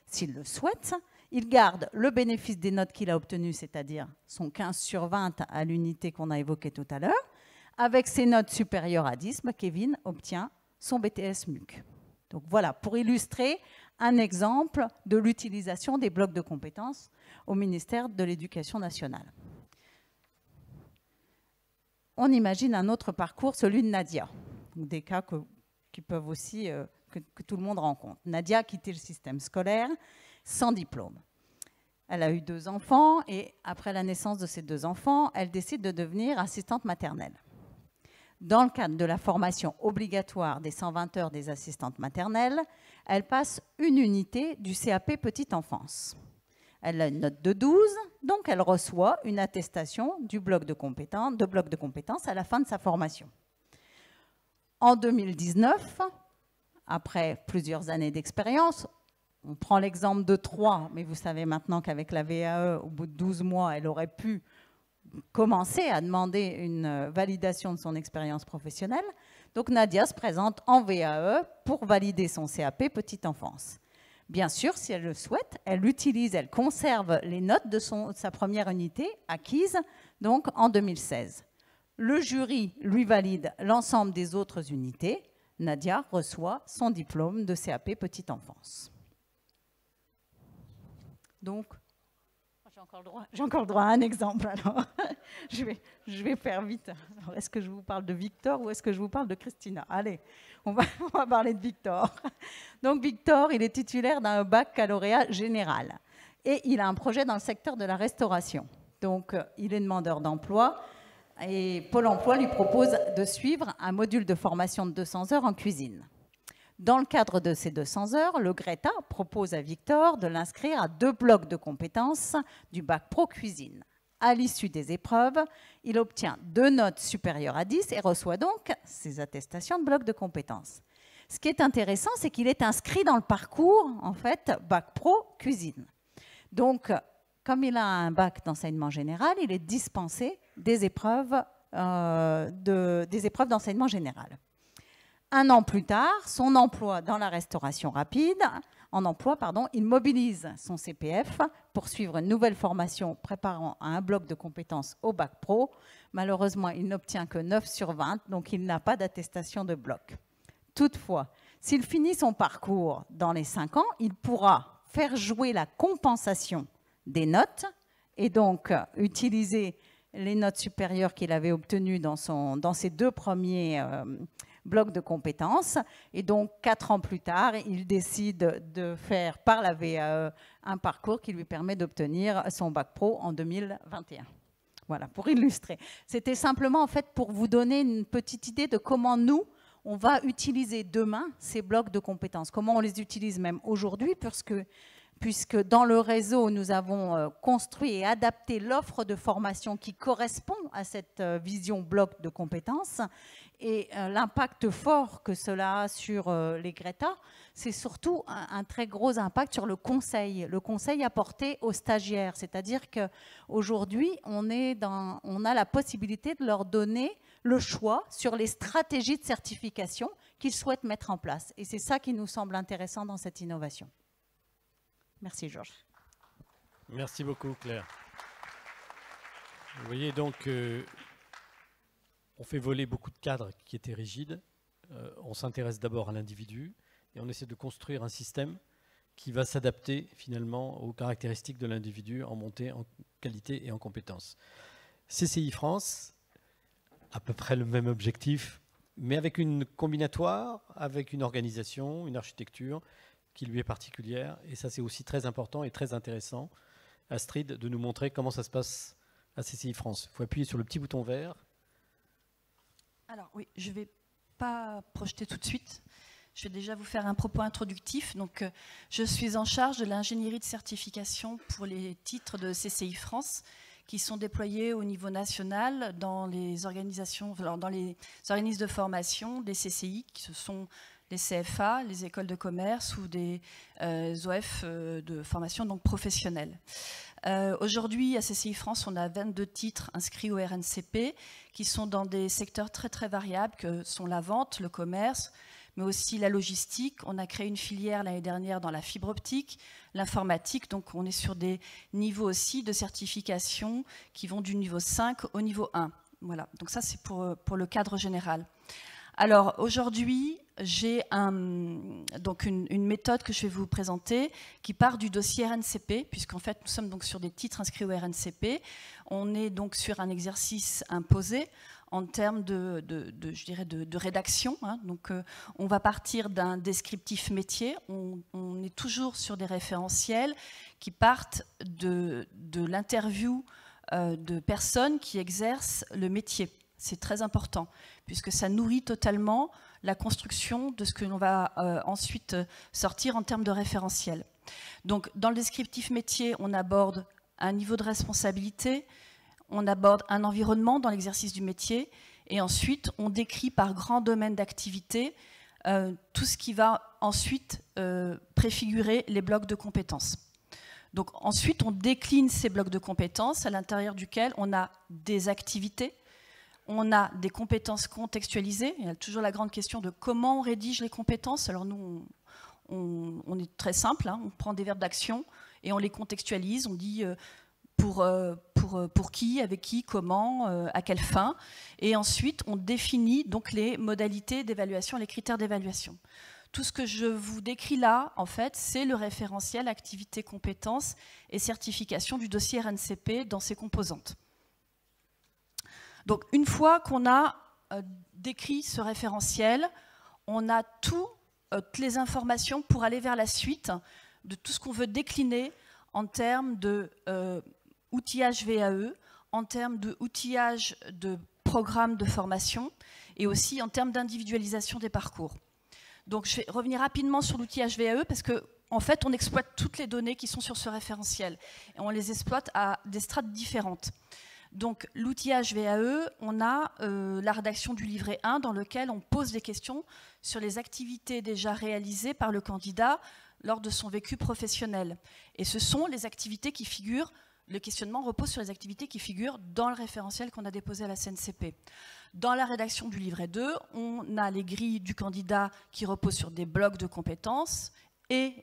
s'il le souhaite, il garde le bénéfice des notes qu'il a obtenues, c'est-à-dire son 15 sur 20 à l'unité qu'on a évoquée tout à l'heure. Avec ses notes supérieures à 10, Kevin obtient son BTS MUC. Donc voilà, pour illustrer un exemple de l'utilisation des blocs de compétences au ministère de l'Éducation nationale. On imagine un autre parcours, celui de Nadia, des cas qui peuvent aussi, que tout le monde rencontre. Nadia a quitté le système scolaire sans diplôme. Elle a eu 2 enfants et après la naissance de ces 2 enfants, elle décide de devenir assistante maternelle. Dans le cadre de la formation obligatoire des 120 heures des assistantes maternelles, elle passe une unité du CAP Petite Enfance. Elle a une note de 12, donc elle reçoit une attestation du bloc de compétences à la fin de sa formation. En 2019, après plusieurs années d'expérience, on prend l'exemple de 3, mais vous savez maintenant qu'avec la VAE, au bout de 12 mois, elle aurait pu commencer à demander une validation de son expérience professionnelle. Donc Nadia se présente en VAE pour valider son CAP Petite Enfance. Bien sûr, si elle le souhaite, elle conserve les notes de sa première unité acquise donc en 2016. Le jury lui valide l'ensemble des autres unités. Nadia reçoit son diplôme de CAP Petite Enfance. Donc, j'ai encore le droit à un exemple. Alors, je vais faire vite. Est-ce que je vous parle de Victor ou est-ce que je vous parle de Christina? Allez, on va parler de Victor. Donc Victor, il est titulaire d'un baccalauréat général et il a un projet dans le secteur de la restauration. Donc il est demandeur d'emploi et Pôle emploi lui propose de suivre un module de formation de 200 heures en cuisine. Dans le cadre de ces 200 heures, le GRETA propose à Victor de l'inscrire à 2 blocs de compétences du bac pro cuisine. à l'issue des épreuves, il obtient 2 notes supérieures à 10 et reçoit donc ses attestations de bloc de compétences. Ce qui est intéressant, c'est qu'il est inscrit dans le parcours, en fait, Bac Pro Cuisine. Donc, comme il a un bac d'enseignement général, il est dispensé des épreuves d'enseignement général. Un an plus tard, son emploi dans la restauration rapide, il mobilise son CPF pour suivre une nouvelle formation préparant à un bloc de compétences au Bac Pro. Malheureusement, il n'obtient que 9 sur 20, donc il n'a pas d'attestation de bloc. Toutefois, s'il finit son parcours dans les 5 ans, il pourra faire jouer la compensation des notes et donc utiliser les notes supérieures qu'il avait obtenues dans ses 2 premiers blocs de compétences. Et donc, 4 ans plus tard, il décide de faire par la VAE un parcours qui lui permet d'obtenir son Bac Pro en 2021. Voilà, pour illustrer. C'était simplement en fait pour vous donner une petite idée de comment nous, on va utiliser demain ces blocs de compétences. Comment on les utilise même aujourd'hui, puisque dans le réseau, nous avons construit et adapté l'offre de formation qui correspond à cette vision bloc de compétences. Et l'impact fort que cela a sur les GRETA, c'est surtout un très gros impact sur le conseil apporté aux stagiaires. C'est-à-dire qu'aujourd'hui, on a la possibilité de leur donner le choix sur les stratégies de certification qu'ils souhaitent mettre en place. Et c'est ça qui nous semble intéressant dans cette innovation. Merci Georges. Merci beaucoup Claire. Vous voyez donc, on fait voler beaucoup de cadres qui étaient rigides. On s'intéresse d'abord à l'individu et on essaie de construire un système qui va s'adapter finalement aux caractéristiques de l'individu en montée, en qualité et en compétences. CCI France, à peu près le même objectif, mais avec une combinatoire, avec une organisation, une architecture qui lui est particulière. Et ça, c'est aussi très important et très intéressant, Astrid, de nous montrer comment ça se passe à CCI France. Il faut appuyer sur le petit bouton vert. Alors oui, je ne vais pas projeter tout de suite. Je vais déjà vous faire un propos introductif. Donc, je suis en charge de l'ingénierie de certification pour les titres de CCI France qui sont déployés au niveau national dans les organisations, dans les organismes de formation des CCI, qui ce sont les CFA, les écoles de commerce ou des OF de formation donc professionnelle. Aujourd'hui, à CCI France, on a 22 titres inscrits au RNCP qui sont dans des secteurs très très variables que sont la vente, le commerce, mais aussi la logistique. On a créé une filière l'année dernière dans la fibre optique, l'informatique, donc on est sur des niveaux aussi de certification qui vont du niveau 5 au niveau 1. Voilà, donc ça c'est pour le cadre général. Alors aujourd'hui, j'ai donc une méthode que je vais vous présenter qui part du dossier RNCP, puisqu'en fait nous sommes donc sur des titres inscrits au RNCP. On est donc sur un exercice imposé en termes je dirais de rédaction. Hein. Donc on va partir d'un descriptif métier. On est toujours sur des référentiels qui partent de l'interview de personnes qui exercent le métier. C'est très important, puisque ça nourrit totalement la construction de ce que l'on va ensuite sortir en termes de référentiel. Donc, dans le descriptif métier, on aborde un niveau de responsabilité, on aborde un environnement dans l'exercice du métier, et ensuite, on décrit par grand domaine d'activité tout ce qui va ensuite préfigurer les blocs de compétences. Donc, ensuite, on décline ces blocs de compétences à l'intérieur duquel on a des activités. On a des compétences contextualisées. Il y a toujours la grande question de comment on rédige les compétences. Alors nous, on est très simple. Hein. On prend des verbes d'action et on les contextualise. On dit pour qui, avec qui, comment, à quelle fin. Et ensuite, on définit donc les modalités d'évaluation, les critères d'évaluation. Tout ce que je vous décris là, en fait, c'est le référentiel activité, compétences et certification du dossier RNCP dans ses composantes. Donc, une fois qu'on a décrit ce référentiel, on a toutes les informations pour aller vers la suite de tout ce qu'on veut décliner en termes d'outillage VAE, en termes d'outillage de programmes de formation et aussi en termes d'individualisation des parcours. Donc, je vais revenir rapidement sur l'outillage VAE parce que en fait, on exploite toutes les données qui sont sur ce référentiel. Et on les exploite à des strates différentes. Donc, l'outillage VAE, on a la rédaction du livret 1 dans lequel on pose des questions sur les activités déjà réalisées par le candidat lors de son vécu professionnel. Et ce sont les activités qui figurent, le questionnement repose sur les activités qui figurent dans le référentiel qu'on a déposé à la CNCP. Dans la rédaction du livret 2, on a les grilles du candidat qui reposent sur des blocs de compétences et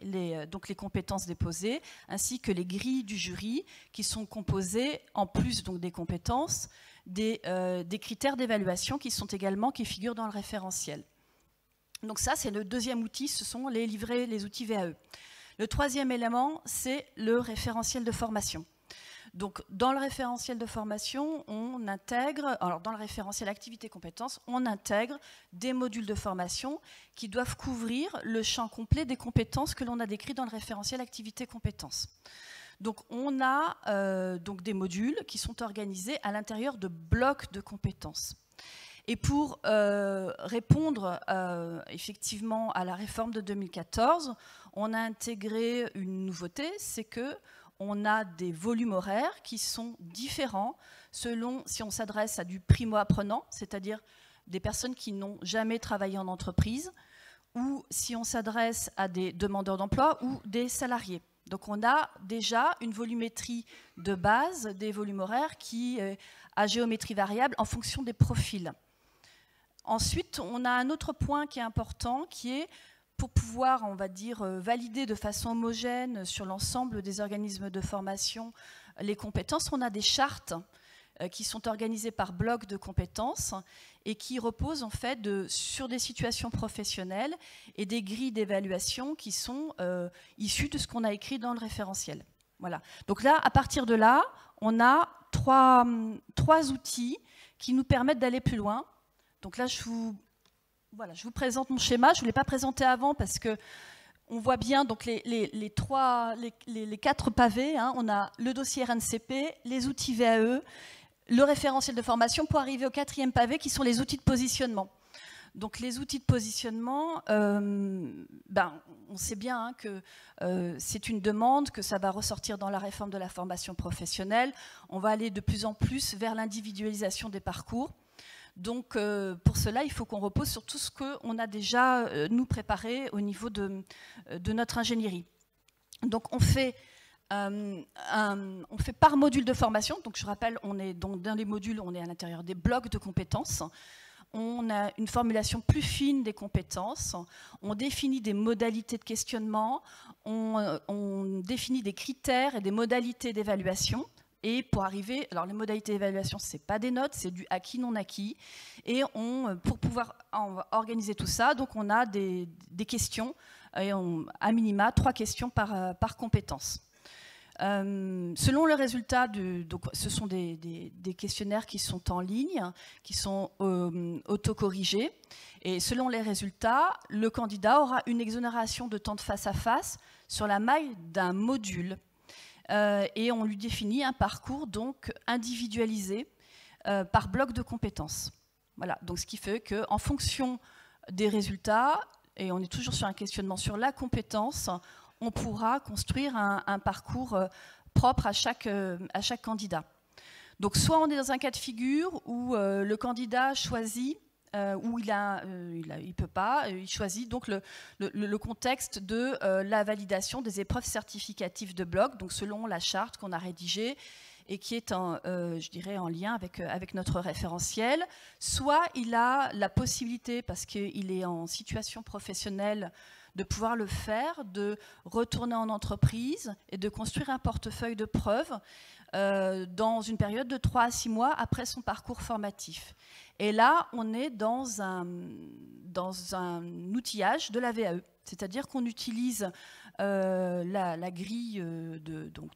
donc les compétences déposées, ainsi que les grilles du jury qui sont composées, en plus donc des compétences, des critères d'évaluation qui figurent dans le référentiel. Donc ça, c'est le deuxième outil, ce sont les livrets, les outils VAE. Le troisième élément, c'est le référentiel de formation. Donc, dans le référentiel de formation, on intègre, alors dans le référentiel activité-compétences, on intègre des modules de formation qui doivent couvrir le champ complet des compétences que l'on a décrit dans le référentiel activité-compétences. Donc, on a donc des modules qui sont organisés à l'intérieur de blocs de compétences. Et pour répondre effectivement à la réforme de 2014, on a intégré une nouveauté, c'est que on a des volumes horaires qui sont différents selon si on s'adresse à du primo-apprenant, c'est-à-dire des personnes qui n'ont jamais travaillé en entreprise, ou si on s'adresse à des demandeurs d'emploi ou des salariés. Donc on a déjà une volumétrie de base des volumes horaires qui est à géométrie variable en fonction des profils. Ensuite, on a un autre point qui est important, qui est pour pouvoir, on va dire, valider de façon homogène sur l'ensemble des organismes de formation les compétences, on a des chartes qui sont organisées par blocs de compétences et qui reposent en fait sur des situations professionnelles et des grilles d'évaluation qui sont issues de ce qu'on a écrit dans le référentiel. Voilà. Donc là, à partir de là, on a trois outils qui nous permettent d'aller plus loin. Donc là, je vous présente mon schéma. Je ne l'ai pas présenté avant parce que on voit bien donc les quatre pavés. Hein. On a le dossier RNCP, les outils VAE, le référentiel de formation pour arriver au quatrième pavé qui sont les outils de positionnement. Donc les outils de positionnement, on sait bien hein, que c'est une demande, que ça va ressortir dans la réforme de la formation professionnelle. On va aller de plus en plus vers l'individualisation des parcours. Donc, pour cela, il faut qu'on repose sur tout ce qu'on a déjà nous préparé au niveau de notre ingénierie. Donc, on fait par module de formation. Donc, je rappelle, dans les modules, on est à l'intérieur des blocs de compétences. On a une formulation plus fine des compétences. On définit des modalités de questionnement. On définit des critères et des modalités d'évaluation. Et pour arriver, alors les modalités d'évaluation, ce n'est pas des notes, c'est du acquis non acquis. Et pour pouvoir organiser tout ça, donc on a des questions, et à minima 3 questions par compétence. Selon le résultat, donc ce sont des questionnaires qui sont en ligne, qui sont autocorrigés. Et selon les résultats, le candidat aura une exonération de temps de face à face sur la maille d'un module. Et on lui définit un parcours donc individualisé par bloc de compétences. Voilà, donc ce qui fait qu'en fonction des résultats, et on est toujours sur un questionnement sur la compétence, on pourra construire un parcours propre à chaque candidat. Donc soit on est dans un cas de figure où le candidat choisit, où il peut pas, il choisit donc le contexte de la validation des épreuves certificatives de bloc, donc selon la charte qu'on a rédigée et qui est je dirais en lien avec notre référentiel. Soit il a la possibilité, parce qu'il est en situation professionnelle, de pouvoir le faire, de retourner en entreprise et de construire un portefeuille de preuves dans une période de 3 à 6 mois après son parcours formatif. Et là, on est dans un outillage de la VAE, c'est-à-dire qu'on utilise la grille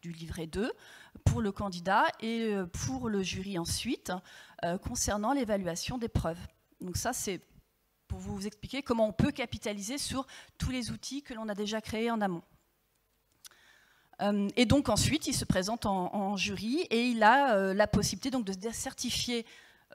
du livret 2 pour le candidat et pour le jury ensuite, concernant l'évaluation des preuves. Donc ça, c'est pour vous expliquer comment on peut capitaliser sur tous les outils que l'on a déjà créés en amont. Et donc ensuite, il se présente en jury et il a la possibilité donc, de certifier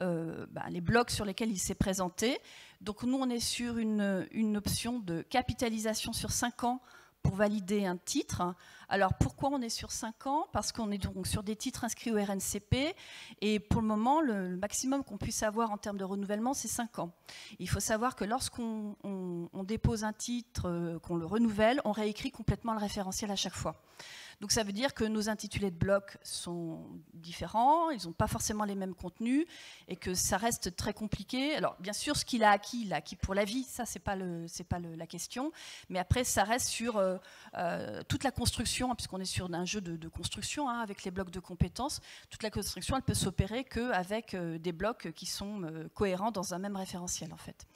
les blocs sur lesquels il s'est présenté. Donc nous, on est sur une option de capitalisation sur 5 ans pour valider un titre. Alors pourquoi on est sur 5 ans? Parce qu'on est donc sur des titres inscrits au RNCP et pour le moment le maximum qu'on puisse avoir en termes de renouvellement c'est 5 ans. Il faut savoir que lorsqu'on dépose un titre, qu'on le renouvelle, on réécrit complètement le référentiel à chaque fois. Donc ça veut dire que nos intitulés de blocs sont différents, ils n'ont pas forcément les mêmes contenus et que ça reste très compliqué. Alors bien sûr, ce qu'il a acquis, il l'a acquis pour la vie, ça c'est pas la question. Mais après, ça reste sur toute la construction, puisqu'on est sur un jeu de construction avec les blocs de compétences. Toute la construction, elle peut s'opérer qu'avec des blocs qui sont cohérents dans un même référentiel en fait.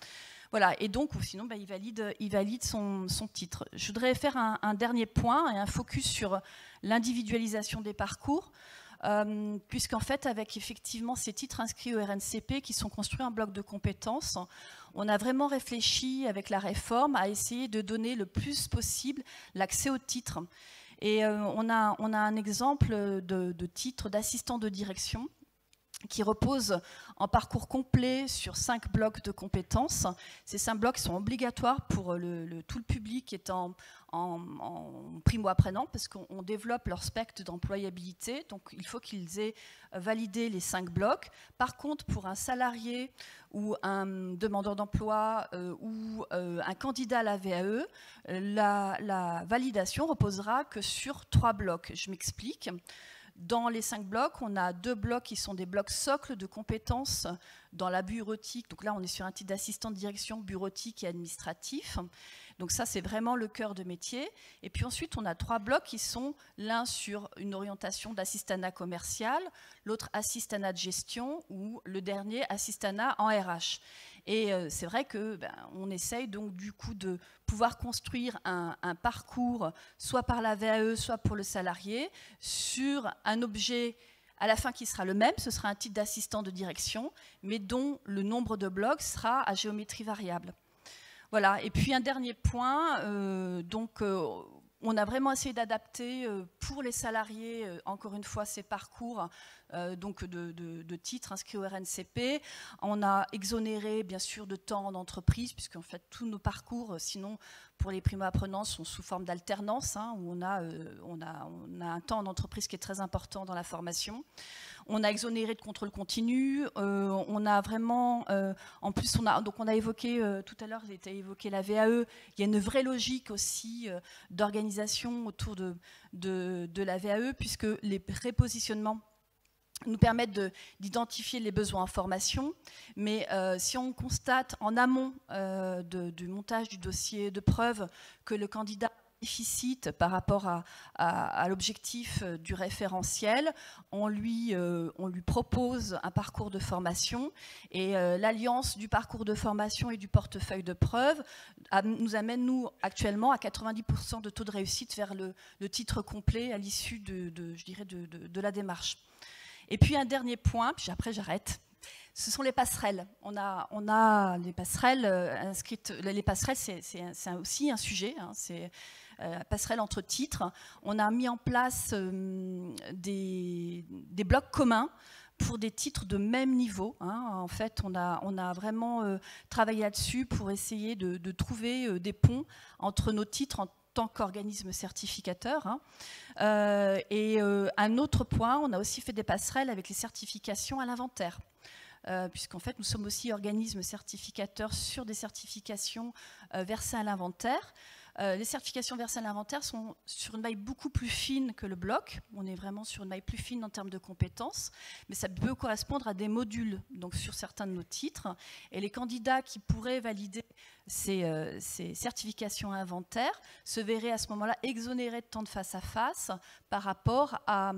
Voilà, et donc, ou sinon, il valide son titre. Je voudrais faire un dernier point et un focus sur l'individualisation des parcours, puisqu'en fait, avec effectivement ces titres inscrits au RNCP qui sont construits en bloc de compétences, on a vraiment réfléchi avec la réforme à essayer de donner le plus possible l'accès au titre. Et on a un exemple de titre d'assistant de direction qui repose en parcours complet sur 5 blocs de compétences. Ces 5 blocs sont obligatoires pour tout le public qui est en primo-apprenant, parce qu'on développe leur spectre d'employabilité, donc il faut qu'ils aient validé les 5 blocs. Par contre, pour un salarié ou un demandeur d'emploi ou un candidat à la VAE, la validation reposera que sur 3 blocs. Je m'explique. Dans les 5 blocs, on a 2 blocs qui sont des blocs socles de compétences dans la bureautique. Donc là, on est sur un titre d'assistant de direction bureautique et administratif. Donc ça, c'est vraiment le cœur de métier. Et puis ensuite, on a 3 blocs qui sont l'un sur une orientation d'assistanat commercial, l'autre assistanat de gestion ou le dernier assistanat en RH. Et c'est vrai que on essaye donc du coup de pouvoir construire un parcours soit par la VAE, soit pour le salarié, sur un objet à la fin qui sera le même, ce sera un titre d'assistant de direction, mais dont le nombre de blocs sera à géométrie variable. Voilà, et puis un dernier point, on a vraiment essayé d'adapter pour les salariés, encore une fois, ces parcours de titres inscrits au RNCP. On a exonéré, bien sûr, de temps d'entreprise, puisqu'en fait, tous nos parcours, sinon, pour les primo-apprenants, sont sous forme d'alternance, où on a un temps d'entreprise qui est très important dans la formation. On a exonéré de contrôle continu. On a vraiment, en plus, on a évoqué tout à l'heure, j'ai été évoqué la VAE. Il y a une vraie logique aussi d'organisation autour de la VAE, puisque les prépositionnements nous permettent d'identifier les besoins en formation, mais si on constate en amont du montage du dossier de preuve que le candidat déficit par rapport à l'objectif du référentiel, on lui propose un parcours de formation et l'alliance du parcours de formation et du portefeuille de preuve nous amène, nous, actuellement à 90% de taux de réussite vers le titre complet à l'issue de la démarche. Et puis un dernier point, puis après j'arrête. Ce sont les passerelles. On a les passerelles inscrites. Les passerelles, c'est aussi un sujet. C'est passerelle entre titres. On a mis en place des blocs communs pour des titres de même niveau. En fait, on a vraiment travaillé là-dessus pour essayer de trouver des ponts entre nos titres en tant qu'organisme certificateur. Et un autre point, on a aussi fait des passerelles avec les certifications à l'inventaire. Puisqu'en fait, nous sommes aussi organismes certificateurs sur des certifications versées à l'inventaire. Les certifications versées à l'inventaire sont sur une maille beaucoup plus fine que le bloc. On est vraiment sur une maille plus fine en termes de compétences, mais ça peut correspondre à des modules, donc sur certains de nos titres. Et les candidats qui pourraient valider ces certifications à inventaire se verraient à ce moment-là exonérés de temps de face-à-face par rapport à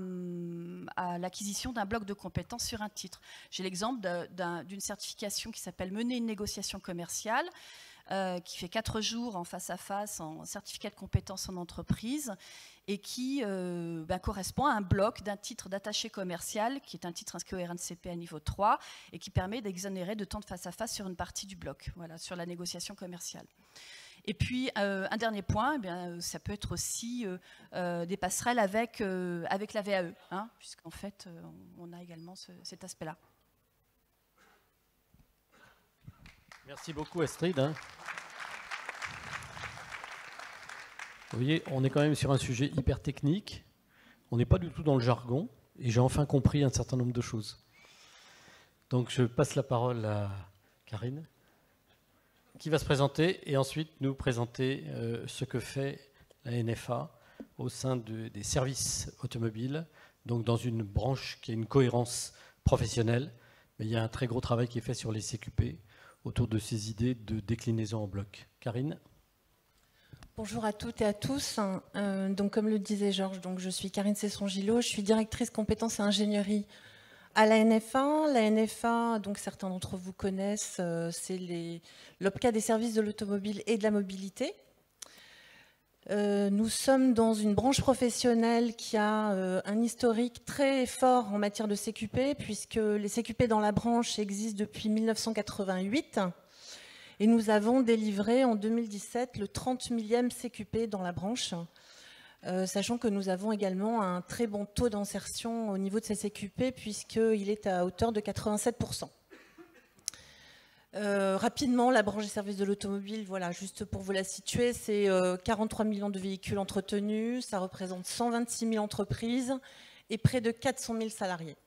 l'acquisition d'un bloc de compétences sur un titre. J'ai l'exemple d'une certification qui s'appelle « Mener une négociation commerciale », qui fait 4 jours en face-à-face en certificat de compétences en entreprise et qui correspond à un bloc d'un titre d'attaché commercial qui est un titre inscrit au RNCP à niveau 3 et qui permet d'exonérer de temps de face-à-face sur une partie du bloc, voilà, sur la négociation commerciale. Et puis, un dernier point, ça peut être aussi des passerelles avec la VAE, puisqu'en fait, on a également cet aspect-là. Merci beaucoup Astrid. Vous voyez, on est quand même sur un sujet hyper technique. On n'est pas du tout dans le jargon. Et j'ai enfin compris un certain nombre de choses. Donc je passe la parole à Karine, qui va se présenter et ensuite nous présenter ce que fait la NFA au sein des services automobiles, donc dans une branche qui a une cohérence professionnelle. Mais il y a un très gros travail qui est fait sur les CQP autour de ces idées de déclinaison en bloc. Karine ? Bonjour à toutes et à tous. Donc, comme le disait Georges, donc je suis Karine Cesson-Gillot, je suis directrice compétences et ingénierie à la NFA. La NFA, donc certains d'entre vous connaissent, c'est l'OPCA des services de l'automobile et de la mobilité. Nous sommes dans une branche professionnelle qui a un historique très fort en matière de CQP, puisque les CQP dans la branche existent depuis 1988. Et nous avons délivré en 2017 le 30 millième CQP dans la branche, sachant que nous avons également un très bon taux d'insertion au niveau de ces CQP, puisqu'il est à hauteur de 87%. Rapidement, la branche des services de l'automobile, voilà, juste pour vous la situer, c'est 43 millions de véhicules entretenus, ça représente 126 000 entreprises et près de 400 000 salariés.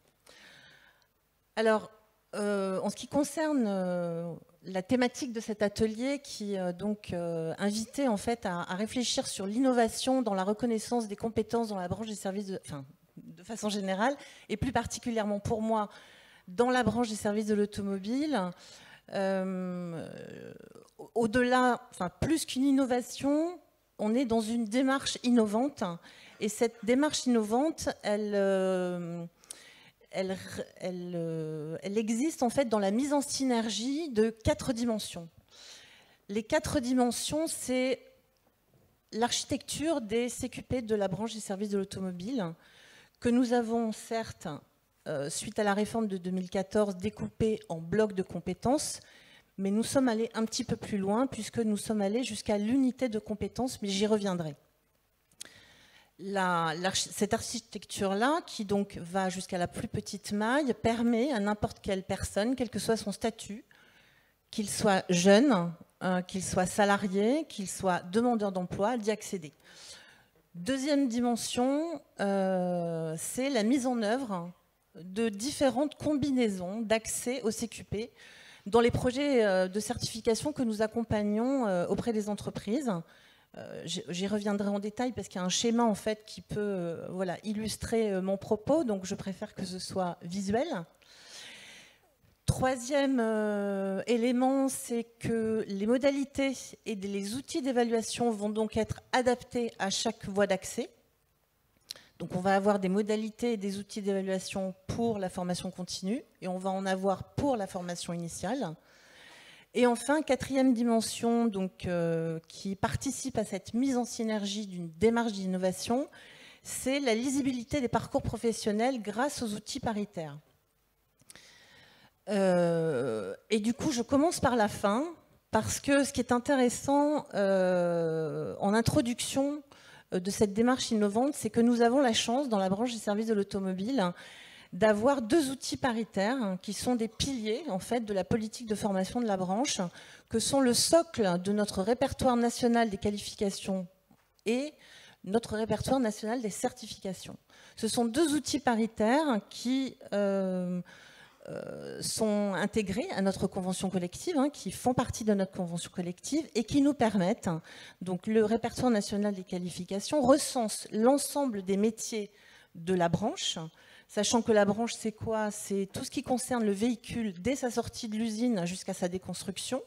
Alors, en ce qui concerne la thématique de cet atelier qui donc invitait en fait à réfléchir sur l'innovation dans la reconnaissance des compétences dans la branche des services, de façon générale, et plus particulièrement pour moi dans la branche des services de l'automobile, au-delà, plus qu'une innovation, on est dans une démarche innovante, et cette démarche innovante, elle existe en fait dans la mise en synergie de 4 dimensions. Les 4 dimensions, c'est l'architecture des CQP de la branche des services de l'automobile, que nous avons certes, suite à la réforme de 2014, découpé en blocs de compétences, mais nous sommes allés un petit peu plus loin, puisque nous sommes allés jusqu'à l'unité de compétences, mais j'y reviendrai. Cette architecture-là, qui donc va jusqu'à la plus petite maille, permet à n'importe quelle personne, quel que soit son statut, qu'il soit jeune, qu'il soit salarié, qu'il soit demandeur d'emploi, d'y accéder. Deuxième dimension, c'est la mise en œuvre de différentes combinaisons d'accès au CQP dans les projets de certification que nous accompagnons auprès des entreprises. J'y reviendrai en détail parce qu'il y a un schéma en fait qui peut illustrer mon propos, donc je préfère que ce soit visuel. Troisième élément, c'est que les modalités et les outils d'évaluation vont donc être adaptés à chaque voie d'accès. Donc on va avoir des modalités et des outils d'évaluation pour la formation continue et on va en avoir pour la formation initiale. Et enfin, quatrième dimension donc, qui participe à cette mise en synergie d'une démarche d'innovation, c'est la lisibilité des parcours professionnels grâce aux outils paritaires. Et du coup, je commence par la fin, parce que ce qui est intéressant en introduction de cette démarche innovante, c'est que nous avons la chance, dans la branche des services de l'automobile, d'avoir 2 outils paritaires qui sont des piliers en fait, de la politique de formation de la branche, que sont le socle de notre répertoire national des qualifications et notre répertoire national des certifications. Ce sont 2 outils paritaires qui sont intégrés à notre convention collective, qui font partie de notre convention collective et qui nous permettent, donc le répertoire national des qualifications recense l'ensemble des métiers de la branche, sachant que la branche, c'est quoi? C'est tout ce qui concerne le véhicule dès sa sortie de l'usine jusqu'à sa déconstruction,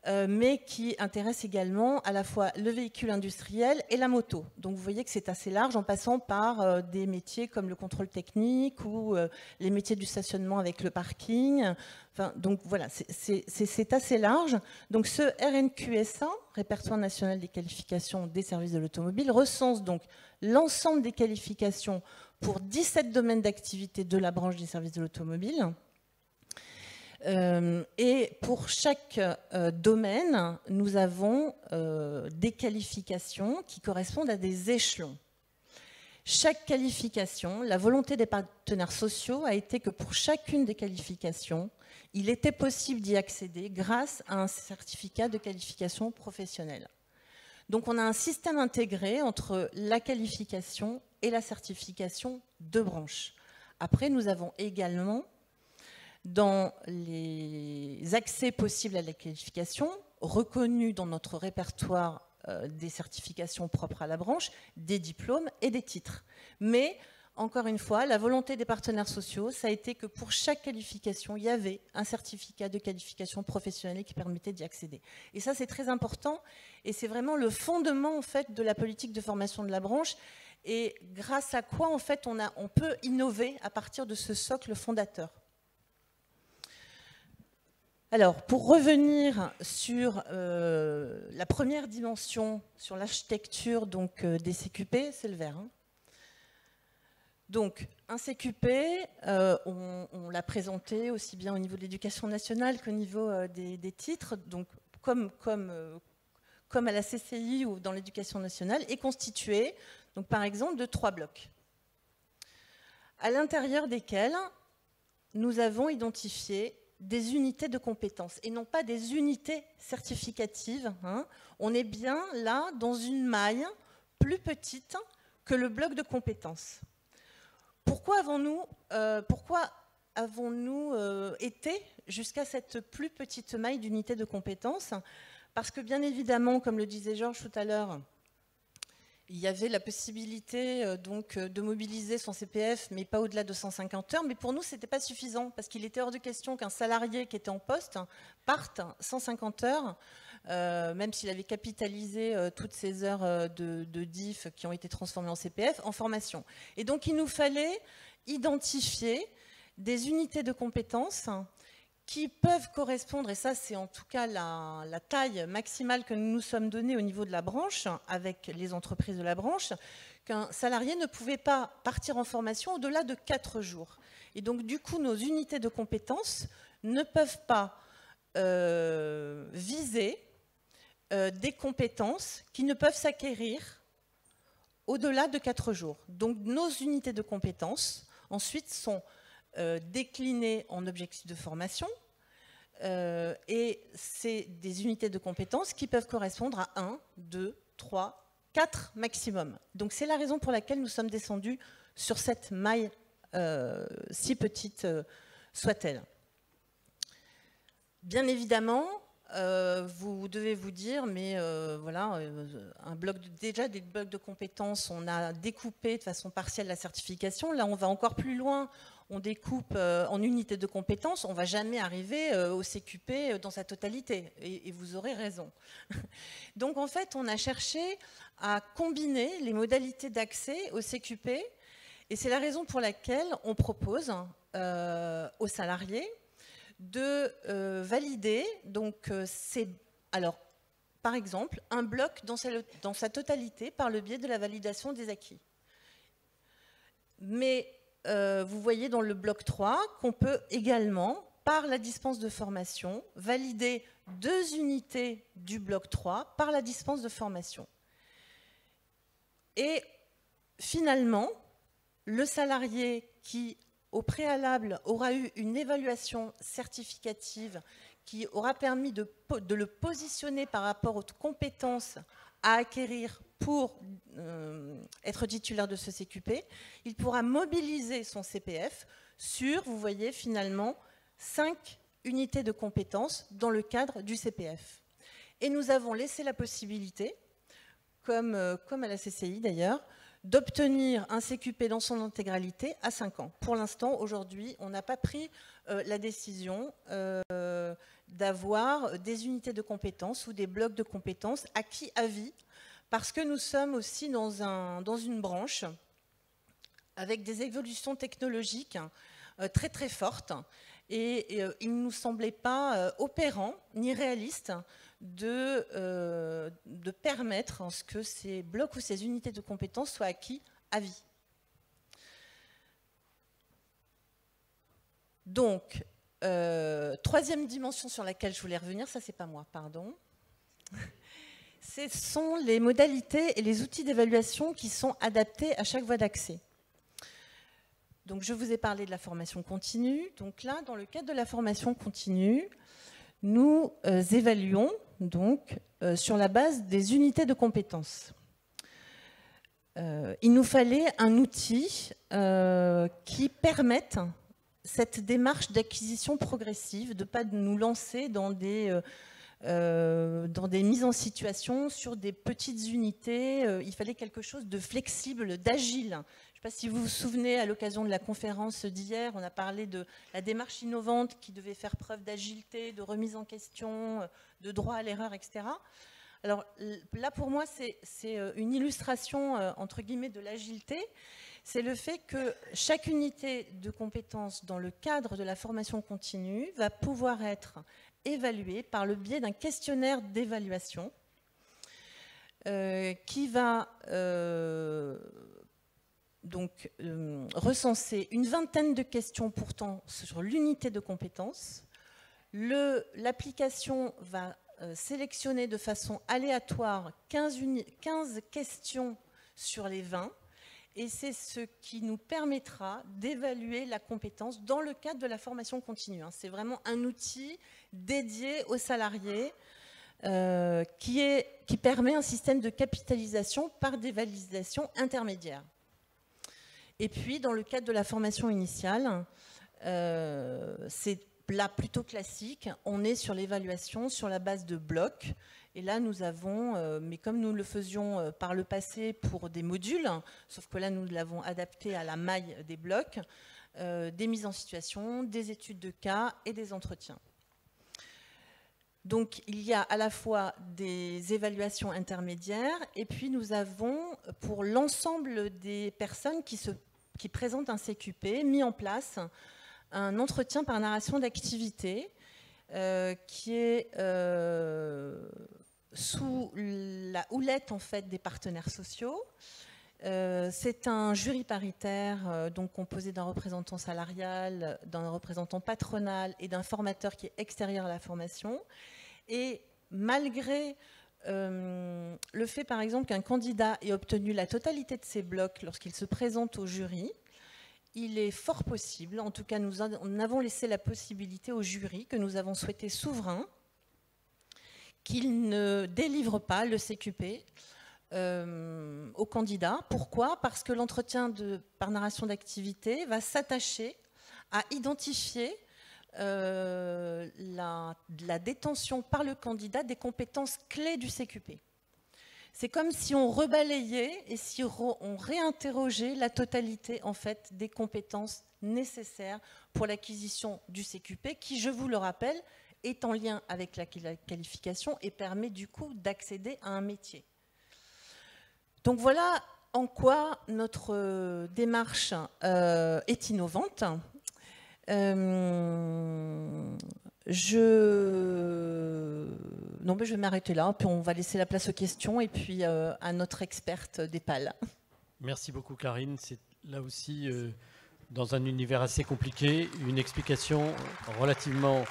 mais qui intéresse également à la fois le véhicule industriel et la moto. Donc vous voyez que c'est assez large en passant par des métiers comme le contrôle technique ou les métiers du stationnement avec le parking. Enfin, donc voilà, c'est assez large. Donc ce RNQSA, Répertoire national des qualifications des services de l'automobile, recense donc l'ensemble des qualifications pour 17 domaines d'activité de la branche des services de l'automobile. Et pour chaque domaine, nous avons des qualifications qui correspondent à des échelons. Chaque qualification, la volonté des partenaires sociaux a été que pour chacune des qualifications, il était possible d'y accéder grâce à un certificat de qualification professionnelle. Donc on a un système intégré entre la qualification et la certification de branche. Après, nous avons également, dans les accès possibles à la qualification, reconnus dans notre répertoire des certifications propres à la branche, des diplômes et des titres. Mais, encore une fois, la volonté des partenaires sociaux, ça a été que pour chaque qualification, il y avait un certificat de qualification professionnelle qui permettait d'y accéder. Et ça, c'est très important, et c'est vraiment le fondement, en fait, de la politique de formation de la branche, et grâce à quoi, en fait, on peut innover à partir de ce socle fondateur. Alors, pour revenir sur la première dimension, sur l'architecture des CQP, c'est le vert. Hein. Donc, un CQP, on l'a présenté aussi bien au niveau de l'éducation nationale qu'au niveau des titres, donc comme à la CCI ou dans l'éducation nationale, est constitué, donc, par exemple, de 3 blocs, à l'intérieur desquels nous avons identifié des unités de compétences et non pas des unités certificatives. Hein. On est bien là dans une maille plus petite que le bloc de compétences. Pourquoi avons-nous été jusqu'à cette plus petite maille d'unités de compétences? Parce que bien évidemment, comme le disait Georges tout à l'heure, il y avait la possibilité de mobiliser son CPF, mais pas au-delà de 150 heures. Mais pour nous, ce n'était pas suffisant, parce qu'il était hors de question qu'un salarié qui était en poste parte 150 heures, même s'il avait capitalisé toutes ces heures de DIF qui ont été transformées en CPF, en formation. Et donc, il nous fallait identifier des unités de compétences qui peuvent correspondre, et ça c'est en tout cas la taille maximale que nous nous sommes donnée au niveau de la branche, avec les entreprises de la branche, qu'un salarié ne pouvait pas partir en formation au-delà de 4 jours. Et donc du coup, nos unités de compétences ne peuvent pas viser des compétences qui ne peuvent s'acquérir au-delà de 4 jours. Donc nos unités de compétences, ensuite, sont déclinées en objectifs de formation, et c'est des unités de compétences qui peuvent correspondre à 1, 2, 3, 4 maximum. Donc c'est la raison pour laquelle nous sommes descendus sur cette maille, si petite soit-elle. Bien évidemment, vous devez vous dire, mais voilà, déjà des blocs de compétences, on a découpé de façon partielle la certification. Là, on va encore plus loin. On découpe en unités de compétences, on ne va jamais arriver au CQP dans sa totalité. Et vous aurez raison. Donc en fait, on a cherché à combiner les modalités d'accès au CQP. Et c'est la raison pour laquelle on propose aux salariés de valider, alors, par exemple, un bloc dans sa totalité par le biais de la validation des acquis. Mais vous voyez dans le bloc 3 qu'on peut également, par la dispense de formation, valider 2 unités du bloc 3 par la dispense de formation. Et finalement, le salarié qui, au préalable, aura eu une évaluation certificative qui aura permis de le positionner par rapport aux compétences à acquérir pour être titulaire de ce CQP, il pourra mobiliser son CPF sur, vous voyez, finalement, 5 unités de compétences dans le cadre du CPF. Et nous avons laissé la possibilité, comme à la CCI d'ailleurs, d'obtenir un CQP dans son intégralité à 5 ans. Pour l'instant, aujourd'hui, on n'a pas pris la décision d'avoir des unités de compétences ou des blocs de compétences acquis à vie, parce que nous sommes aussi dans une branche avec des évolutions technologiques très très fortes, et il ne nous semblait pas opérant ni réaliste de permettre à ce que ces blocs ou ces unités de compétences soient acquis à vie. Donc, troisième dimension sur laquelle je voulais revenir, ça c'est pas moi, pardon. Ce sont les modalités et les outils d'évaluation qui sont adaptés à chaque voie d'accès. Donc, je vous ai parlé de la formation continue. Donc là, dans le cadre de la formation continue, nous évaluons donc, sur la base des unités de compétences. Il nous fallait un outil qui permette cette démarche d'acquisition progressive, de ne pas nous lancer dans des mises en situation sur des petites unités. Il fallait quelque chose de flexible, d'agile. Je ne sais pas si vous vous souvenez, à l'occasion de la conférence d'hier, on a parlé de la démarche innovante qui devait faire preuve d'agilité, de remise en question, de droit à l'erreur, etc. Alors là, pour moi, c'est une illustration, entre guillemets, de l'agilité. C'est le fait que chaque unité de compétences dans le cadre de la formation continue va pouvoir être évaluée par le biais d'un questionnaire d'évaluation qui va recenser une vingtaine de questions portant sur l'unité de compétences. L'application va sélectionner de façon aléatoire 15 questions sur les 20, et c'est ce qui nous permettra d'évaluer la compétence dans le cadre de la formation continue. C'est vraiment un outil dédié aux salariés qui permet un système de capitalisation par des validations intermédiaires. Et puis, dans le cadre de la formation initiale, c'est là plutôt classique. On est sur l'évaluation sur la base de blocs. Et là, nous avons, mais comme nous le faisions par le passé pour des modules, sauf que là, nous l'avons adapté à la maille des blocs, des mises en situation, des études de cas et des entretiens. Donc, il y a à la fois des évaluations intermédiaires, et puis nous avons, pour l'ensemble des personnes qui présentent un CQP, mis en place un entretien par narration d'activité qui est sous la houlette en fait, des partenaires sociaux. C'est un jury paritaire donc composé d'un représentant salarial, d'un représentant patronal et d'un formateur qui est extérieur à la formation. Et malgré le fait, par exemple, qu'un candidat ait obtenu la totalité de ses blocs lorsqu'il se présente au jury, il est fort possible, en tout cas nous avons laissé la possibilité au jury, que nous avons souhaité souverain, qu'il ne délivre pas le CQP au candidat. Pourquoi? Parce que l'entretien par narration d'activité va s'attacher à identifier la détention par le candidat des compétences clés du CQP. C'est comme si on rebalayait et si on réinterrogeait la totalité en fait, des compétences nécessaires pour l'acquisition du CQP, qui, je vous le rappelle, est en lien avec la qualification et permet du coup d'accéder à un métier. Donc voilà en quoi notre démarche est innovante. Non, mais je vais m'arrêter là, puis on va laisser la place aux questions et puis à notre experte d'EPAL. Merci beaucoup Clarine. C'est là aussi, dans un univers assez compliqué, une explication relativement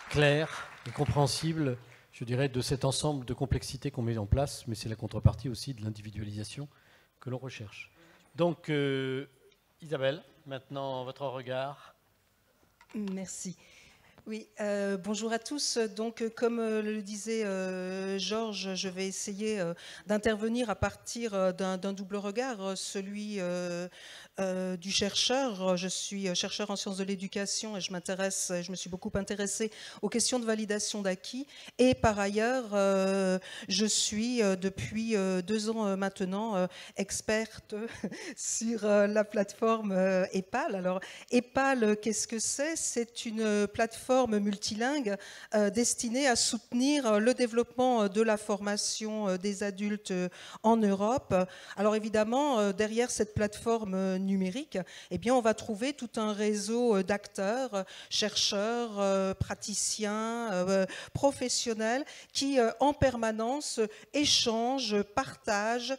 claire et compréhensible, je dirais, de cet ensemble de complexité qu'on met en place, mais c'est la contrepartie aussi de l'individualisation que l'on recherche. Donc, Isabelle, maintenant votre regard. Merci. Oui, bonjour à tous. Donc, comme le disait Georges, je vais essayer d'intervenir à partir d'un double regard, celui du chercheur. Je suis chercheur en sciences de l'éducation et je me suis beaucoup intéressée aux questions de validation d'acquis. Et par ailleurs, je suis depuis 2 ans maintenant experte sur la plateforme EPAL. Alors, EPAL, qu'est-ce que c'est? C'est une plateforme multilingue destinée à soutenir le développement de la formation des adultes en Europe. Alors évidemment, derrière cette plateforme numérique, eh bien, on va trouver tout un réseau d'acteurs, chercheurs, praticiens, professionnels qui en permanence échangent, partagent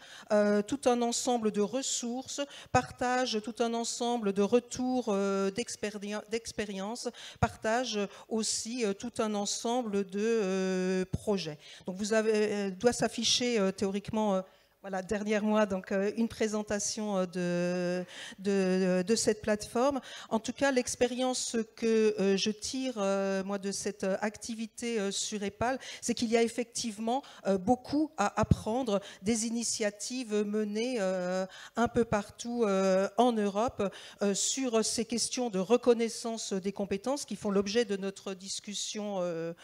tout un ensemble de ressources, partagent tout un ensemble de retours d'expérience, partagent aussi tout un ensemble de projets. Donc vous avez, doit s'afficher théoriquement voilà, derrière moi, donc une présentation de cette plateforme. En tout cas, l'expérience que je tire, moi, de cette activité sur EPAL, c'est qu'il y a effectivement beaucoup à apprendre des initiatives menées un peu partout en Europe sur ces questions de reconnaissance des compétences qui font l'objet de notre discussion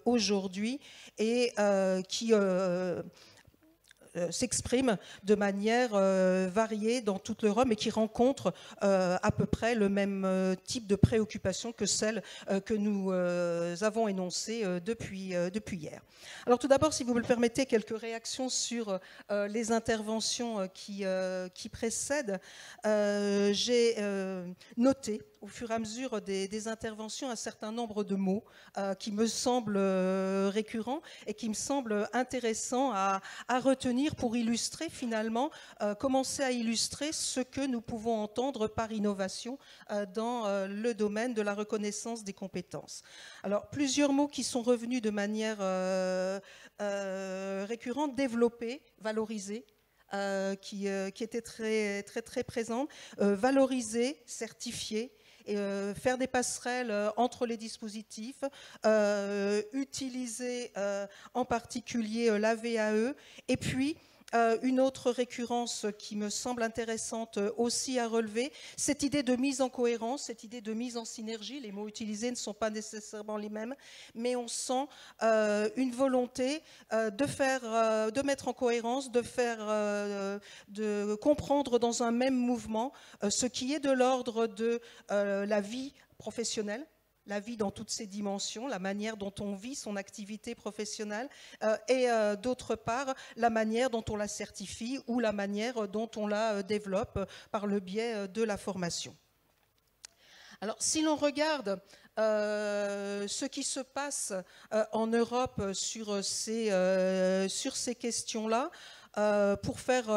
aujourd'hui et qui s'exprime de manière variée dans toute l'Europe et qui rencontre à peu près le même type de préoccupation que celle que nous avons énoncée depuis hier. Alors tout d'abord, si vous me le permettez, quelques réactions sur les interventions qui précèdent. J'ai noté au fur et à mesure des interventions un certain nombre de mots qui me semblent récurrents et qui me semblent intéressants à retenir pour illustrer finalement, commencer à illustrer ce que nous pouvons entendre par innovation dans le domaine de la reconnaissance des compétences. Alors, plusieurs mots qui sont revenus de manière récurrente: développer, valoriser, qui était très présent, valoriser, certifier, et, faire des passerelles entre les dispositifs, utiliser en particulier la VAE, et puis une autre récurrence qui me semble intéressante aussi à relever, cette idée de mise en cohérence, cette idée de mise en synergie. Les mots utilisés ne sont pas nécessairement les mêmes, mais on sent une volonté de mettre en cohérence, de comprendre dans un même mouvement ce qui est de l'ordre de la vie professionnelle, la vie dans toutes ses dimensions, la manière dont on vit son activité professionnelle et d'autre part la manière dont on la certifie ou la manière dont on la développe par le biais de la formation. Alors si l'on regarde ce qui se passe en Europe sur ces questions-là, pour faire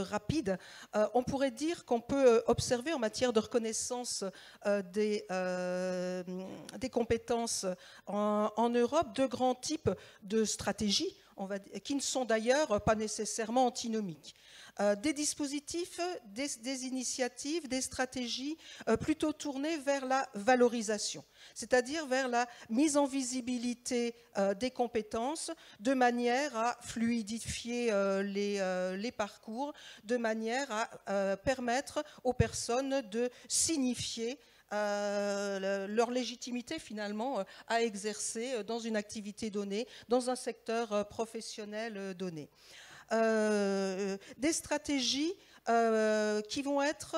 rapide, on pourrait dire qu'on peut observer en matière de reconnaissance des compétences en Europe deux grands types de stratégies, qui ne sont d'ailleurs pas nécessairement antinomiques. Des dispositifs, des initiatives, des stratégies plutôt tournées vers la valorisation, c'est-à-dire vers la mise en visibilité des compétences de manière à fluidifier les parcours, de manière à permettre aux personnes de signifier leur légitimité finalement à exercer dans une activité donnée, dans un secteur professionnel donné. Des stratégies qui vont être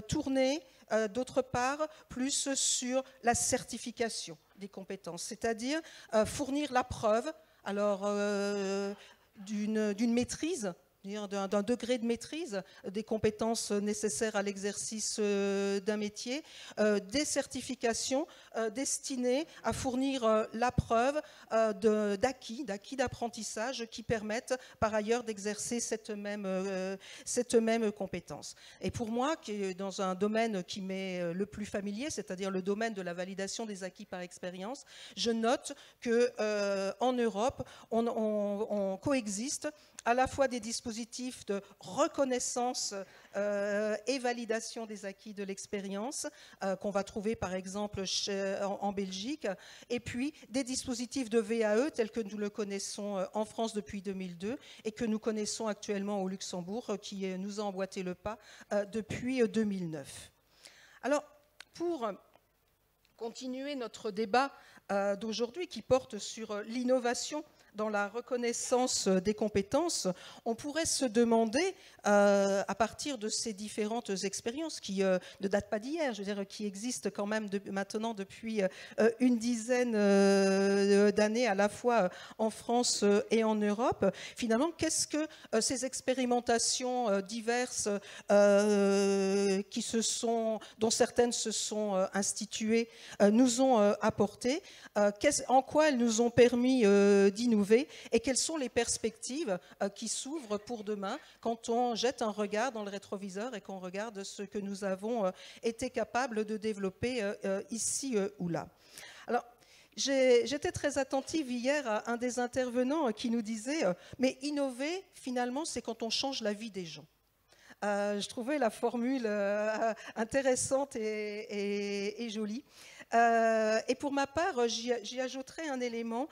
tournées d'autre part plus sur la certification des compétences, c'est-à-dire fournir la preuve alors d'une maîtrise, d'un degré de maîtrise des compétences nécessaires à l'exercice d'un métier, des certifications destinées à fournir la preuve d'acquis d'apprentissage qui permettent par ailleurs d'exercer cette même compétence. Et pour moi, qui est dans un domaine qui m'est le plus familier, c'est-à-dire le domaine de la validation des acquis par expérience, je note qu'en Europe, on coexiste à la fois des dispositifs de reconnaissance et validation des acquis de l'expérience qu'on va trouver par exemple en Belgique, et puis des dispositifs de VAE tels que nous le connaissons en France depuis 2002 et que nous connaissons actuellement au Luxembourg, qui nous a emboîté le pas depuis 2009. Alors, pour continuer notre débat d'aujourd'hui qui porte sur l'innovation dans la reconnaissance des compétences, on pourrait se demander, à partir de ces différentes expériences qui ne datent pas d'hier, je veux dire, qui existent quand même maintenant depuis une dizaine d'années, à la fois en France et en Europe, finalement, qu'est-ce que ces expérimentations diverses dont certaines se sont instituées, nous ont apporté, en quoi elles nous ont permis d'innover, et quelles sont les perspectives qui s'ouvrent pour demain quand on jette un regard dans le rétroviseur et qu'on regarde ce que nous avons été capables de développer ici ou là. Alors, J'étais très attentive hier à un des intervenants qui nous disait mais innover, finalement, c'est quand on change la vie des gens. Je trouvais la formule intéressante et jolie. Et pour ma part, j'y ajouterai un élément.